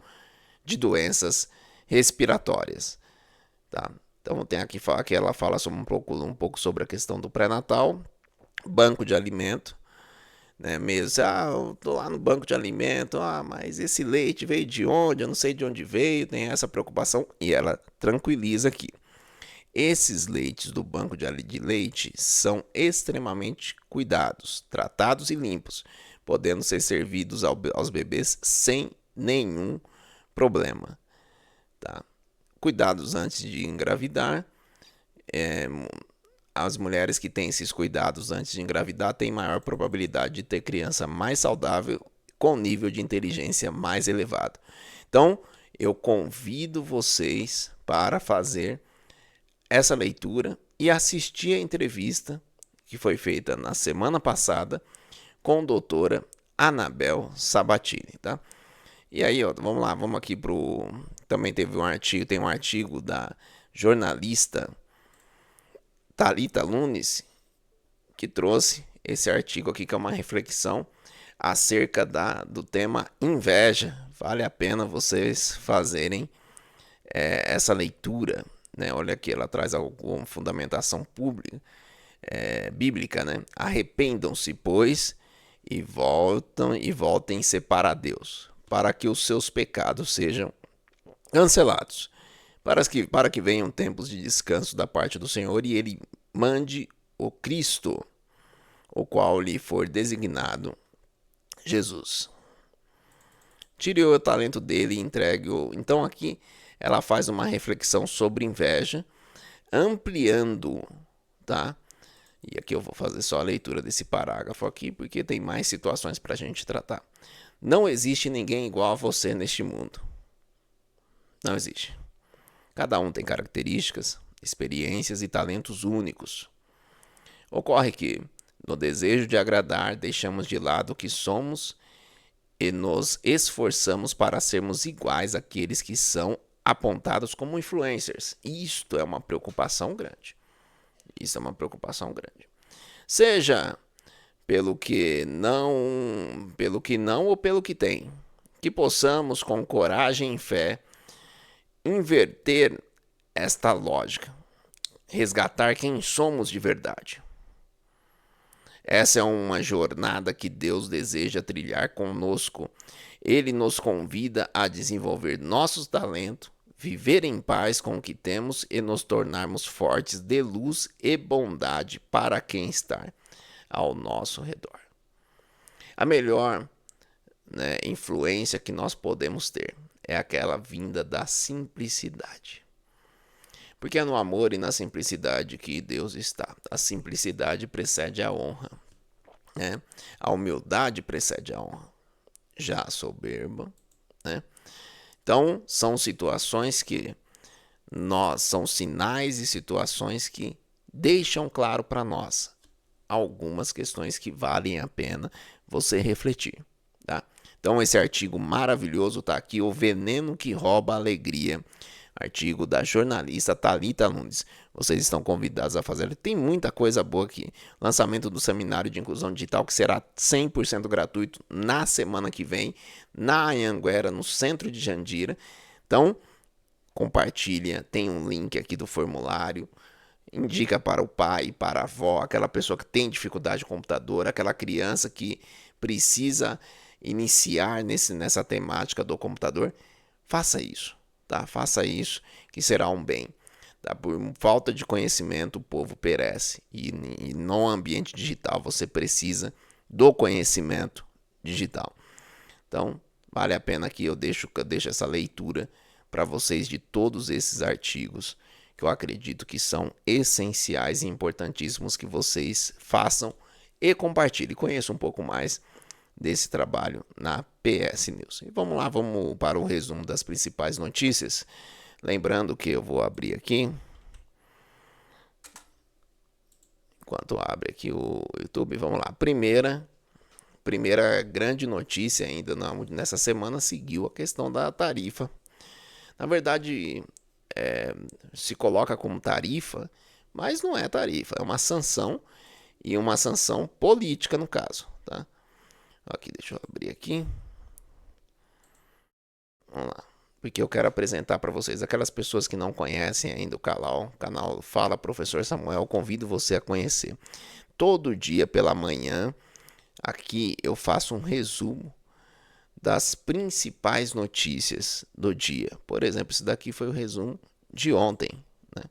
de doenças respiratórias. Tá? Então, tem aqui que ela fala sobre um pouco sobre a questão do pré-natal, banco de alimento. Né, mesmo, eu tô lá no banco de alimento, mas esse leite veio de onde? Eu não sei de onde veio, tem essa preocupação. E ela tranquiliza aqui. Esses leites do banco de leite são extremamente cuidados, tratados e limpos, podendo ser servidos aos bebês sem nenhum problema. Tá? Cuidados antes de engravidar. As mulheres que têm esses cuidados antes de engravidar têm maior probabilidade de ter criança mais saudável, com nível de inteligência mais elevado. Então, eu convido vocês para fazer essa leitura e assistir a entrevista que foi feita na semana passada com a doutora Anabel Sabatini, tá? E aí, vamos lá, vamos aqui também tem um artigo da jornalista Thalita Nunes, que trouxe esse artigo aqui, que é uma reflexão acerca do tema inveja. Vale a pena vocês fazerem essa leitura. Né? Olha aqui, ela traz alguma fundamentação bíblica. Né? Arrependam-se, pois, e voltem-se para Deus, para que os seus pecados sejam cancelados, para que venham tempos de descanso da parte do Senhor, e Ele mande o Cristo, o qual lhe for designado, Jesus. Tire o talento dele e entregue-o. Então aqui ela faz uma reflexão sobre inveja, ampliando, tá? E aqui eu vou fazer só a leitura desse parágrafo aqui, porque tem mais situações para a gente tratar. Não existe ninguém igual a você neste mundo. Não existe. Cada um tem características, experiências e talentos únicos. Ocorre que, no desejo de agradar, deixamos de lado o que somos e nos esforçamos para sermos iguais àqueles que são apontados como influencers. Isto é uma preocupação grande. Seja pelo que não ou pelo que tem, que possamos com coragem e fé inverter esta lógica, resgatar quem somos de verdade. Essa é uma jornada que Deus deseja trilhar conosco. Ele nos convida a desenvolver nossos talentos, viver em paz com o que temos e nos tornarmos fortes de luz e bondade para quem está ao nosso redor. A melhor influência que nós podemos ter é aquela vinda da simplicidade. Porque é no amor e na simplicidade que Deus está. A simplicidade precede a honra. Né? A humildade precede a honra. Já a soberba. Né? Então, são situações são sinais e situações que deixam claro para nós algumas questões que valem a pena você refletir. Tá? Então, esse artigo maravilhoso está aqui, O Veneno que Rouba a Alegria. Artigo da jornalista Thalita Nunes. Vocês estão convidados a fazer. Tem muita coisa boa aqui. Lançamento do seminário de inclusão digital, que será 100% gratuito na semana que vem, na Anhanguera, no centro de Jandira. Então, compartilha. Tem um link aqui do formulário. Indica para o pai, para a avó, aquela pessoa que tem dificuldade de computador, aquela criança que precisa iniciar nessa temática do computador. Faça isso. Tá? Faça isso, que será um bem. Tá? Por falta de conhecimento, o povo perece. E no ambiente digital, você precisa do conhecimento digital. Então, vale a pena que eu deixo essa leitura para vocês de todos esses artigos que eu acredito que são essenciais e importantíssimos que vocês façam e compartilhem. Conheçam um pouco mais desse trabalho na PS News. E vamos lá, vamos para o resumo das principais notícias. Lembrando que eu vou abrir aqui, enquanto abre aqui o YouTube, vamos lá. Primeira grande notícia ainda nessa semana seguiu a questão da tarifa. Na verdade, se coloca como tarifa, mas não é tarifa, é uma sanção, e uma sanção política no caso, tá? Aqui, deixa eu abrir aqui. Vamos lá. Porque eu quero apresentar para vocês aquelas pessoas que não conhecem ainda o canal Fala Professor Samuel, convido você a conhecer. Todo dia pela manhã, aqui eu faço um resumo das principais notícias do dia. Por exemplo, esse daqui foi o resumo de ontem, né?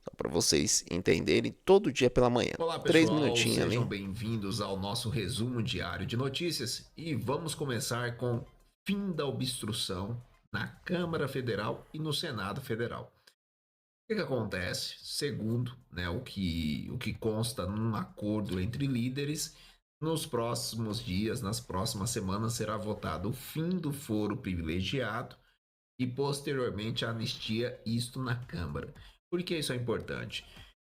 Só para vocês entenderem, todo dia pela manhã. Olá, pessoal, 3 minutinhos sejam ali. bem-vindos ao nosso resumo diário de notícias e vamos começar com fim da obstrução na Câmara Federal e no Senado Federal. O que acontece? Segundo, né, o que consta num acordo entre líderes, nos próximos dias, nas próximas semanas, será votado o fim do foro privilegiado e posteriormente a anistia, isto na Câmara. Por que isso é importante?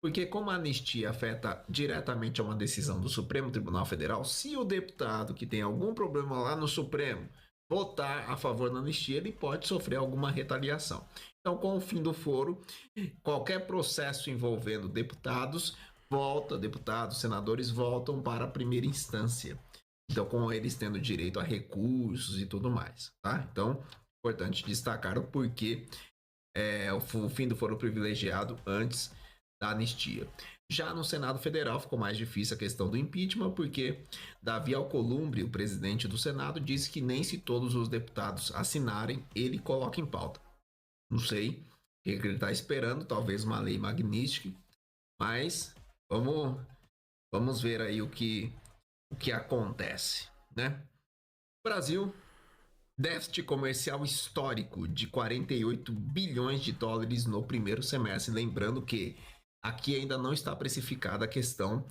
Porque como a anistia afeta diretamente a uma decisão do Supremo Tribunal Federal, se o deputado que tem algum problema lá no Supremo votar a favor da anistia, ele pode sofrer alguma retaliação. Então, com o fim do foro, qualquer processo envolvendo deputados, senadores voltam para a primeira instância. Então, com eles tendo direito a recursos e tudo mais, tá? Então, importante destacar o porquê o fim do foro privilegiado antes da anistia. Já no Senado Federal ficou mais difícil a questão do impeachment, porque Davi Alcolumbre, o presidente do Senado, disse que nem se todos os deputados assinarem, ele coloca em pauta. Não sei o que ele está esperando, talvez uma lei magnífica, mas vamos ver aí o que acontece, né? Brasil, déficit comercial histórico de 48 bilhões de dólares no primeiro semestre. Lembrando que aqui ainda não está precificada a questão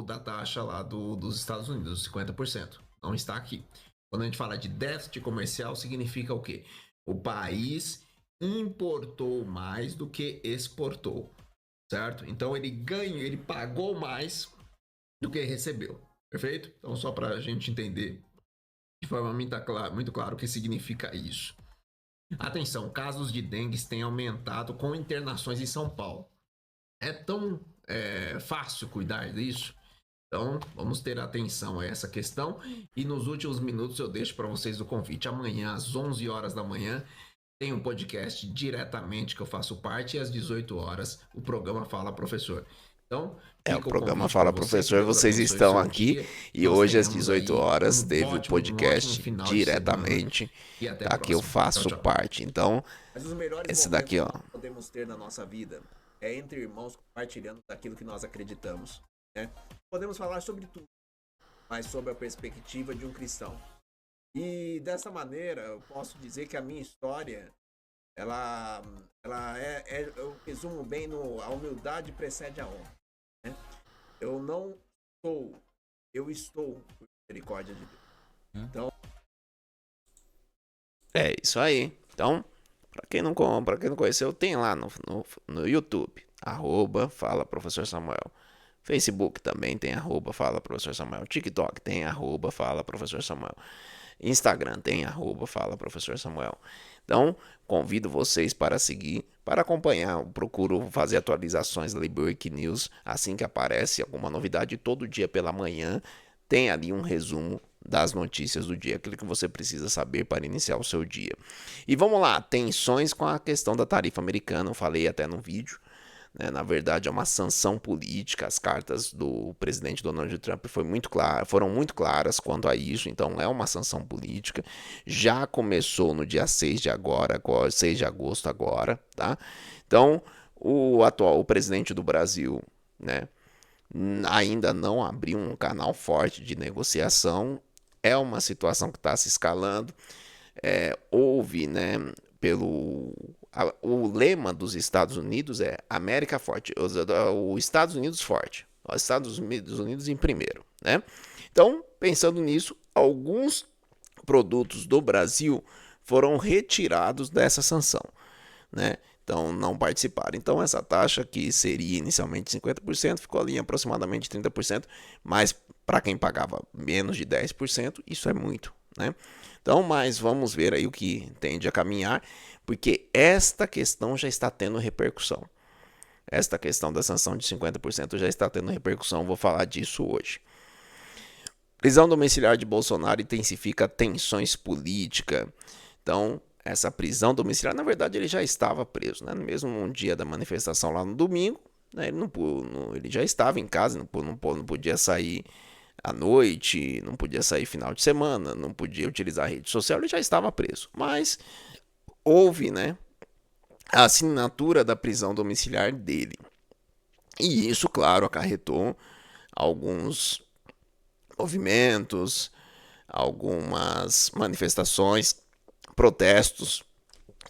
da taxa lá dos Estados Unidos, 50%. Não está aqui. Quando a gente fala de déficit comercial, significa o quê? O país importou mais do que exportou, certo? Então ele pagou mais do que recebeu, perfeito? Então só para a gente entender de forma muito claro o que significa isso. Atenção, casos de dengue têm aumentado com internações em São Paulo. É tão fácil cuidar disso? Então, vamos ter atenção a essa questão. E nos últimos minutos eu deixo para vocês o convite. Amanhã, às 11 horas da manhã, tem um podcast diretamente que eu faço parte. E às 18 horas, o programa Fala Professor. Então, O programa Fala Professor, vocês estão aqui e hoje às 18 horas teve o podcast diretamente da que eu faço parte. Então, esse daqui, ó. Que podemos ter na nossa vida é entre irmãos compartilhando daquilo que nós acreditamos, né? Podemos falar sobre tudo, mas sobre a perspectiva de um cristão. E dessa maneira, eu posso dizer que a minha história, eu resumo bem a humildade precede a honra, né? Eu estou por misericórdia de Deus. Então, É isso aí. Então, para quem não conheceu, tem lá no YouTube, @Fala Professor Samuel. Facebook também tem @Fala Professor Samuel. TikTok tem @Fala Professor Samuel. Instagram tem @Fala Professor Samuel. Então, convido vocês para seguir, para acompanhar. Eu procuro fazer atualizações da Break News assim que aparece alguma novidade. Todo dia pela manhã tem ali um resumo das notícias do dia, aquilo que você precisa saber para iniciar o seu dia. E vamos lá, tensões com a questão da tarifa americana, eu falei até no vídeo, né? Na verdade é uma sanção política, as cartas do presidente Donald Trump foram muito claras quanto a isso, então é uma sanção política, já começou no dia 6 de agosto agora, tá? Então o presidente do Brasil, né, ainda não abriu um canal forte de negociação. É uma situação que está se escalando. houve, né, o lema dos Estados Unidos é América forte, os Estados Unidos forte, os Estados Unidos em primeiro, né? Então, pensando nisso, alguns produtos do Brasil foram retirados dessa sanção, né? Então, não participaram. Então, essa taxa, que seria inicialmente 50%, ficou ali em aproximadamente 30%, mas para quem pagava menos de 10%, isso é muito, né? Então, mas vamos ver aí o que tende a caminhar, porque esta questão já está tendo repercussão. Esta questão da sanção de 50% já está tendo repercussão, vou falar disso hoje. Prisão domiciliar de Bolsonaro intensifica tensões políticas. Então, essa prisão domiciliar, na verdade, ele já estava preso, né? Mesmo no dia da manifestação lá no domingo, né? Ele já estava em casa, não podia sair à noite, não podia sair final de semana, não podia utilizar a rede social, ele já estava preso. Mas houve, né, a assinatura da prisão domiciliar dele. E isso, claro, acarretou alguns movimentos, algumas manifestações, protestos,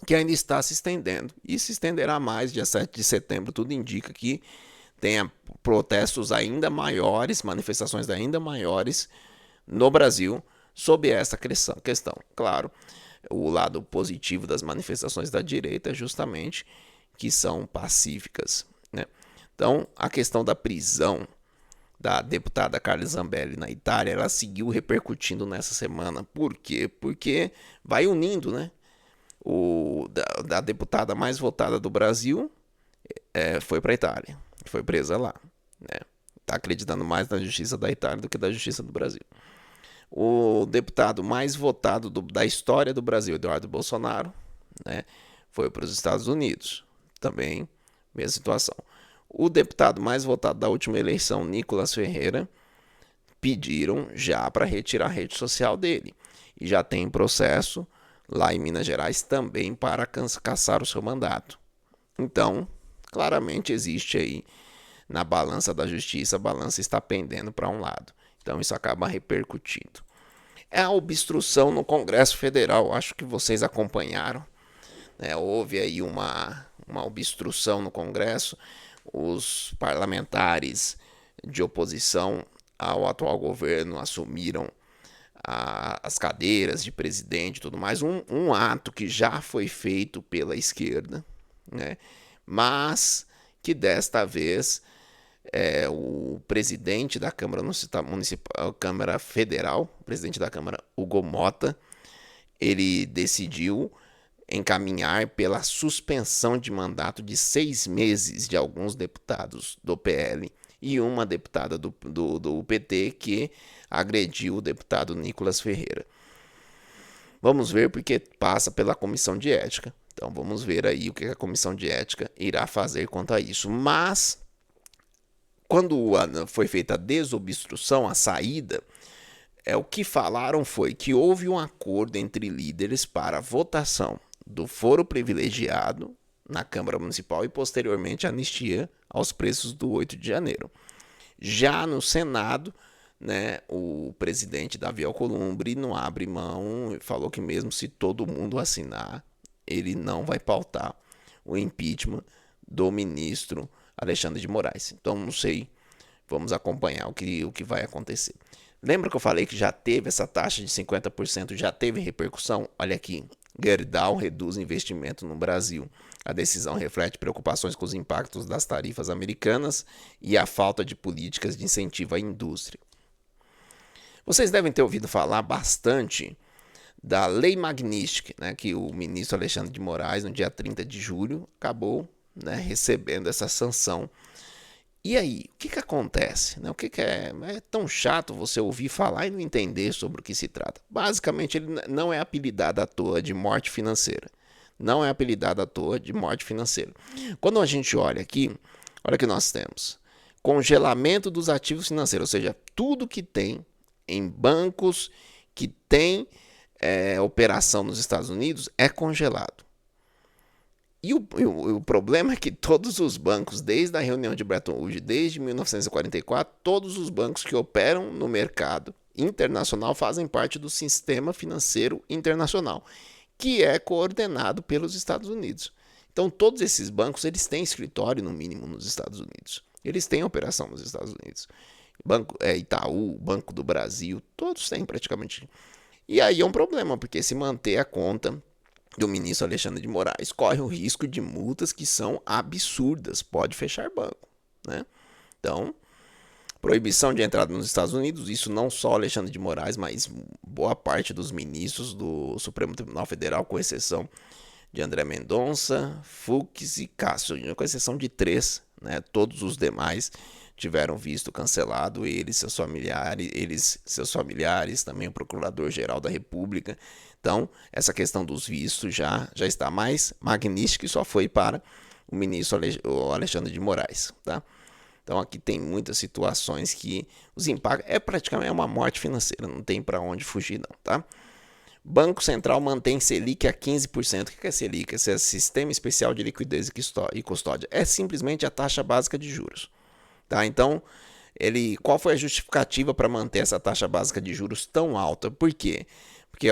que ainda está se estendendo. E se estenderá mais, dia 7 de setembro, tudo indica que tenha protestos ainda maiores, manifestações ainda maiores no Brasil sobre essa questão. Claro, o lado positivo das manifestações da direita é justamente que são pacíficas, né? Então, a questão da prisão da deputada Carla Zambelli na Itália, ela seguiu repercutindo nessa semana. Por quê? Porque vai unindo, né? Da deputada mais votada do Brasil foi para a Itália, foi presa lá, né? Tá acreditando mais na justiça da Itália do que da justiça do Brasil. O deputado mais votado da história do Brasil, Eduardo Bolsonaro, né, foi para os Estados Unidos. Também, mesma situação. O deputado mais votado da última eleição, Nicolas Ferreira, pediram já para retirar a rede social dele. E já tem processo lá em Minas Gerais também para cassar o seu mandato. Então, claramente existe aí na balança da justiça, a balança está pendendo para um lado. Então isso acaba repercutindo. É a obstrução no Congresso Federal, acho que vocês acompanharam, né? Houve aí uma obstrução no Congresso, os parlamentares de oposição ao atual governo assumiram as cadeiras de presidente e tudo mais, um ato que já foi feito pela esquerda, né? Mas que desta vez o presidente da Câmara Municipal, Câmara Federal, o presidente da Câmara, Hugo Mota, ele decidiu encaminhar pela suspensão de mandato de 6 meses de alguns deputados do PL e uma deputada do PT que agrediu o deputado Nicolas Ferreira. Vamos ver, porque passa pela comissão de ética. Então vamos ver aí o que a comissão de ética irá fazer quanto a isso. Mas quando foi feita a desobstrução, a saída, o que falaram foi que houve um acordo entre líderes para a votação do foro privilegiado na Câmara Municipal e posteriormente a anistia aos preços do 8 de janeiro. Já no Senado, né, o presidente Davi Alcolumbre não abre mão e falou que mesmo se todo mundo assinar, ele não vai pautar o impeachment do ministro Alexandre de Moraes. Então, não sei, vamos acompanhar o que vai acontecer. Lembra que eu falei que já teve essa taxa de 50%, já teve repercussão? Olha aqui, Gerdau reduz investimento no Brasil. A decisão reflete preocupações com os impactos das tarifas americanas e a falta de políticas de incentivo à indústria. Vocês devem ter ouvido falar bastante da Lei Magnitsky, né, que o ministro Alexandre de Moraes, no dia 30 de julho, acabou, né, recebendo essa sanção. E aí, o que acontece? O que é tão chato você ouvir falar e não entender sobre o que se trata? Basicamente, ele não é apelidado à toa de morte financeira. Não é apelidado à toa de morte financeira. Quando a gente olha aqui, olha o que nós temos. Congelamento dos ativos financeiros, ou seja, tudo que tem em bancos que tem operação nos Estados Unidos é congelado. E o problema é que todos os bancos, desde a reunião de Bretton Woods, desde 1944, todos os bancos que operam no mercado internacional fazem parte do sistema financeiro internacional, que é coordenado pelos Estados Unidos. Então, todos esses bancos, eles têm escritório, no mínimo, nos Estados Unidos. Eles têm operação nos Estados Unidos. Banco Itaú, Banco do Brasil, todos têm praticamente. E aí é um problema, porque se manter a conta do ministro Alexandre de Moraes, corre o risco de multas que são absurdas. Pode fechar banco, né? Então, proibição de entrada nos Estados Unidos, isso não só Alexandre de Moraes, mas boa parte dos ministros do Supremo Tribunal Federal, com exceção de André Mendonça, Fux e Cássio, com exceção de 3, né? Todos os demais tiveram visto cancelado, seus familiares, também o Procurador-Geral da República. Então, essa questão dos vistos já está mais magnífica e só foi para o ministro Alexandre de Moraes, tá? Então, aqui tem muitas situações que os impactos praticamente uma morte financeira, não tem para onde fugir não, tá? Banco Central mantém Selic a 15%. O que é Selic? Esse é Sistema Especial de Liquidez e Custódia. É simplesmente a taxa básica de juros. Tá? Então, qual foi a justificativa para manter essa taxa básica de juros tão alta? Por quê? Porque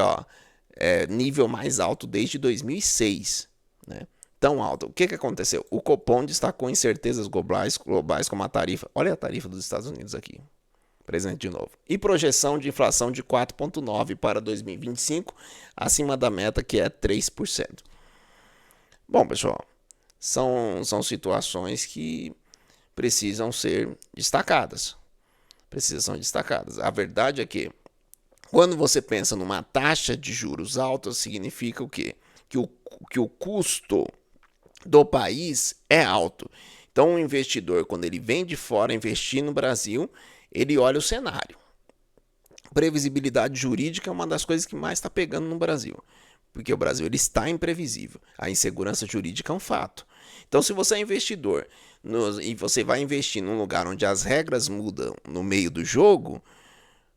é nível mais alto desde 2006. Né? Tão alto. O que aconteceu? O Copom destacou incertezas globais como a tarifa. Olha a tarifa dos Estados Unidos aqui. Presente de novo. E projeção de inflação de 4,9% para 2025, acima da meta que é 3%. Bom, pessoal, são situações que precisam ser destacadas. A verdade é que quando você pensa numa taxa de juros alta, significa o quê? Que o custo do país é alto. Então, o investidor, quando ele vem de fora investir no Brasil, ele olha o cenário. Previsibilidade jurídica é uma das coisas que mais está pegando no Brasil. Porque o Brasil ele está imprevisível. A insegurança jurídica é um fato. Então, se você é investidor e você vai investir num lugar onde as regras mudam no meio do jogo,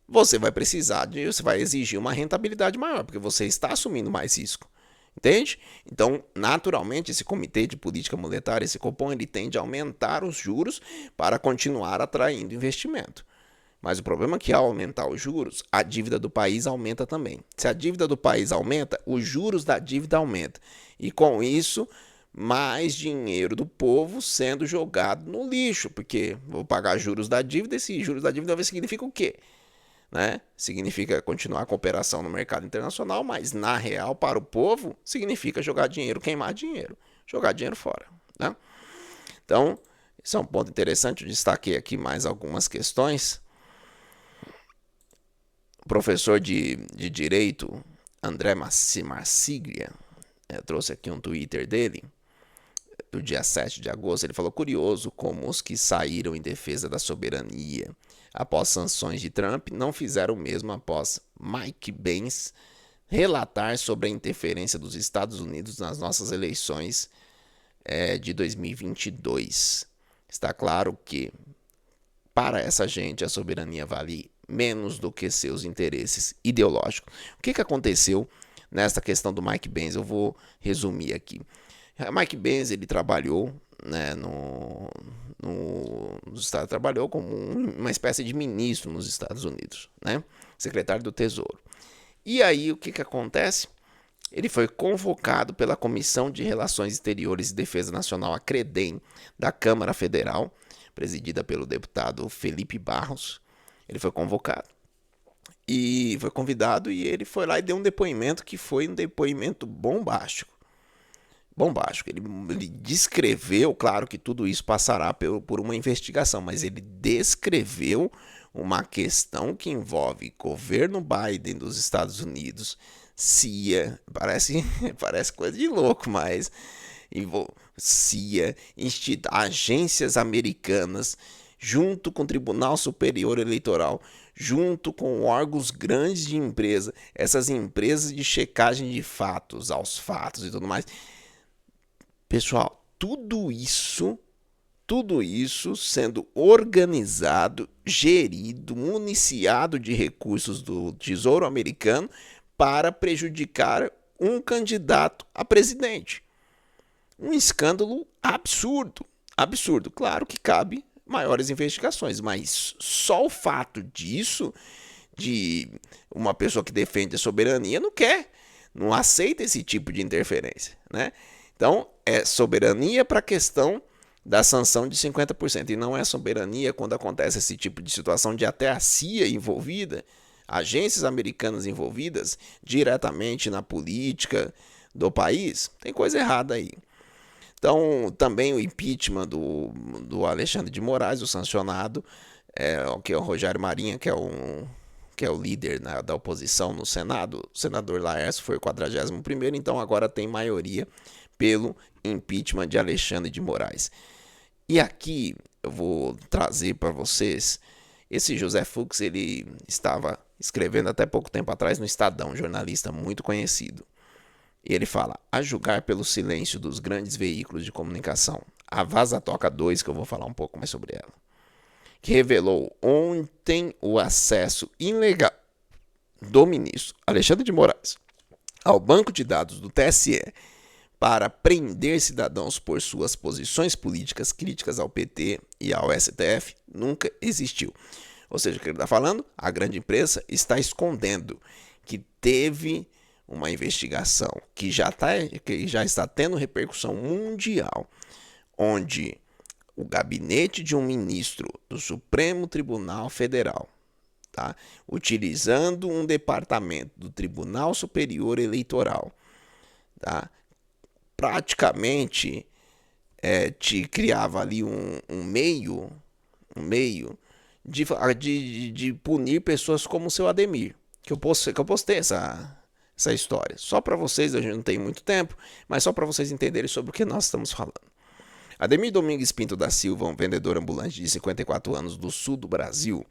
você vai exigir uma rentabilidade maior, porque você está assumindo mais risco. Entende? Então, naturalmente, esse Comitê de Política Monetária, esse Copom, ele tende a aumentar os juros para continuar atraindo investimento. Mas o problema é que ao aumentar os juros, a dívida do país aumenta também. Se a dívida do país aumenta, os juros da dívida aumentam. E com isso, mais dinheiro do povo sendo jogado no lixo. Porque vou pagar juros da dívida, e esses juros da dívida significa o quê? Né? Significa continuar a cooperação no mercado internacional, mas na real, para o povo, significa jogar dinheiro, queimar dinheiro, jogar dinheiro fora. Né? Então, esse é um ponto interessante. Eu destaquei aqui mais algumas questões. O professor de Direito, André Marsiglia, trouxe aqui um Twitter dele, do dia 7 de agosto. Ele falou: curioso como os que saíram em defesa da soberania após sanções de Trump não fizeram o mesmo após Mike Pence relatar sobre a interferência dos Estados Unidos nas nossas eleições de 2022. Está claro que para essa gente a soberania vale menos do que seus interesses ideológicos. O que aconteceu nessa questão do Mike Pence? Eu vou resumir aqui. Mike Pence, ele trabalhou, né, trabalhou como uma espécie de ministro nos Estados Unidos, né, secretário do Tesouro. E aí o que acontece? Ele foi convocado pela Comissão de Relações Exteriores e Defesa Nacional, a CREDEM, da Câmara Federal, presidida pelo deputado Felipe Barros. Ele foi convocado e foi convidado, e ele foi lá e deu um depoimento que foi um depoimento bombástico. Ele descreveu, claro que tudo isso passará por uma investigação, mas ele descreveu uma questão que envolve governo Biden dos Estados Unidos, CIA, parece coisa de louco, mas CIA, agências americanas, junto com o Tribunal Superior Eleitoral, junto com órgãos grandes de empresa, essas empresas de checagem de fatos, aos fatos e tudo mais. Pessoal, tudo isso sendo organizado, gerido, municiado de recursos do Tesouro Americano para prejudicar um candidato a presidente. Um escândalo absurdo. Claro que cabe maiores investigações, mas só o fato disso de uma pessoa que defende a soberania não quer, não aceita esse tipo de interferência, né? Então, é soberania para a questão da sanção de 50%. E não é soberania quando acontece esse tipo de situação de até a CIA envolvida, agências americanas envolvidas diretamente na política do país. Tem coisa errada aí. Então, também o impeachment do Alexandre de Moraes, o sancionado, que é o Rogério Marinho, que é o líder, né, da oposição no Senado. O senador Laércio foi o 41º, então agora tem maioria pelo impeachment de Alexandre de Moraes. E aqui eu vou trazer para vocês, esse José Fux, ele estava escrevendo até pouco tempo atrás no Estadão, jornalista muito conhecido. E ele fala, a julgar pelo silêncio dos grandes veículos de comunicação, a Vaza Toca 2, que eu vou falar um pouco mais sobre ela, que revelou ontem o acesso ilegal do ministro Alexandre de Moraes ao banco de dados do TSE para prender cidadãos por suas posições políticas críticas ao PT e ao STF, nunca existiu. Ou seja, o que ele está falando? A grande imprensa está escondendo que teve uma investigação que já está tendo repercussão mundial, onde o gabinete de um ministro do Supremo Tribunal Federal, tá, utilizando um departamento do Tribunal Superior Eleitoral, tá, praticamente te criava ali um meio de punir pessoas como o seu Ademir, que eu postei essa história. Só para vocês, a gente não tem muito tempo, mas só para vocês entenderem sobre o que nós estamos falando. Ademir Domingues Pinto da Silva, um vendedor ambulante de 54 anos do sul do Brasil,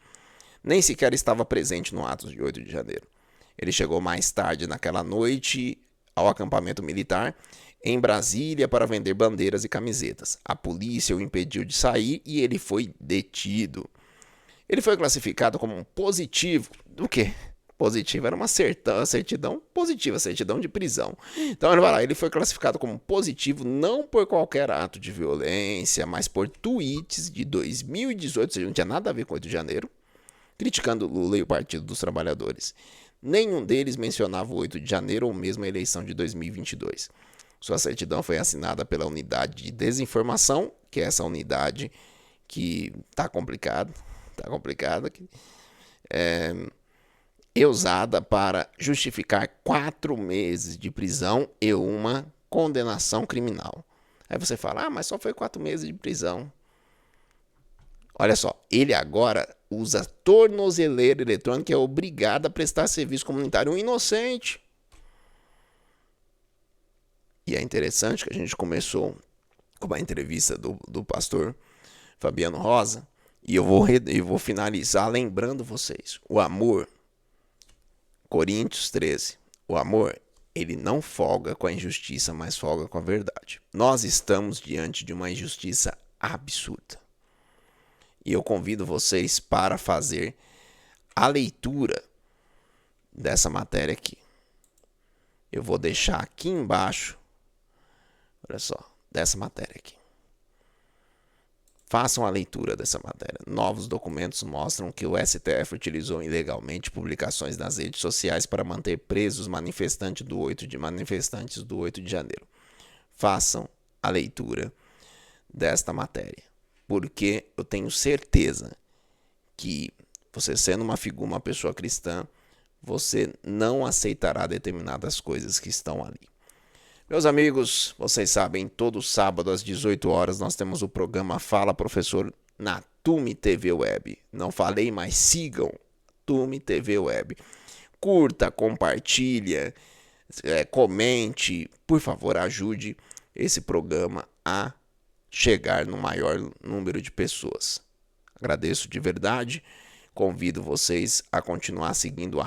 nem sequer estava presente no ato de 8 de janeiro. Ele chegou mais tarde naquela noite ao acampamento militar em Brasília para vender bandeiras e camisetas. A polícia o impediu de sair e ele foi detido. Ele foi classificado como um positivo do quê? Positivo era uma certidão positiva, certidão de prisão. Então ele foi classificado como positivo não por qualquer ato de violência, mas por tweets de 2018, ou seja, não tinha nada a ver com 8 de janeiro, criticando Lula e o Partido dos Trabalhadores. Nenhum deles mencionava o 8 de janeiro ou mesmo a eleição de 2022. Sua certidão foi assinada pela unidade de desinformação, que é essa unidade que está complicada, e usada para justificar 4 meses de prisão e uma condenação criminal. Aí você fala, mas só foi 4 meses de prisão. Olha só, ele agora usa tornozeleira eletrônica e é obrigado a prestar serviço comunitário. Um inocente. E é interessante que a gente começou com uma entrevista do pastor Fabiano Rosa, e eu vou finalizar lembrando vocês, o amor, Coríntios 13, o amor, ele não folga com a injustiça, mas folga com a verdade. Nós estamos diante de uma injustiça absurda. E eu convido vocês para fazer a leitura dessa matéria aqui. Eu vou deixar aqui embaixo, olha só, dessa matéria aqui. Façam a leitura dessa matéria. Novos documentos mostram que o STF utilizou ilegalmente publicações nas redes sociais para manter presos manifestantes do 8 de janeiro. Façam a leitura desta matéria, porque eu tenho certeza que você sendo uma pessoa cristã, você não aceitará determinadas coisas que estão ali. Meus amigos, vocês sabem, todo sábado às 18 horas nós temos o programa Fala Professor na Tume TV Web. Não falei, mas sigam Tume TV Web. Curta, compartilha, comente, por favor, ajude esse programa a chegar no maior número de pessoas. Agradeço de verdade, convido vocês a continuar seguindo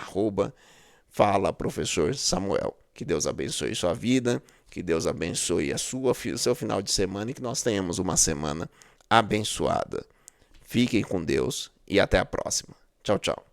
@Fala Professor Samuel. Que Deus abençoe sua vida, que Deus abençoe o seu final de semana e que nós tenhamos uma semana abençoada. Fiquem com Deus e até a próxima. Tchau, tchau.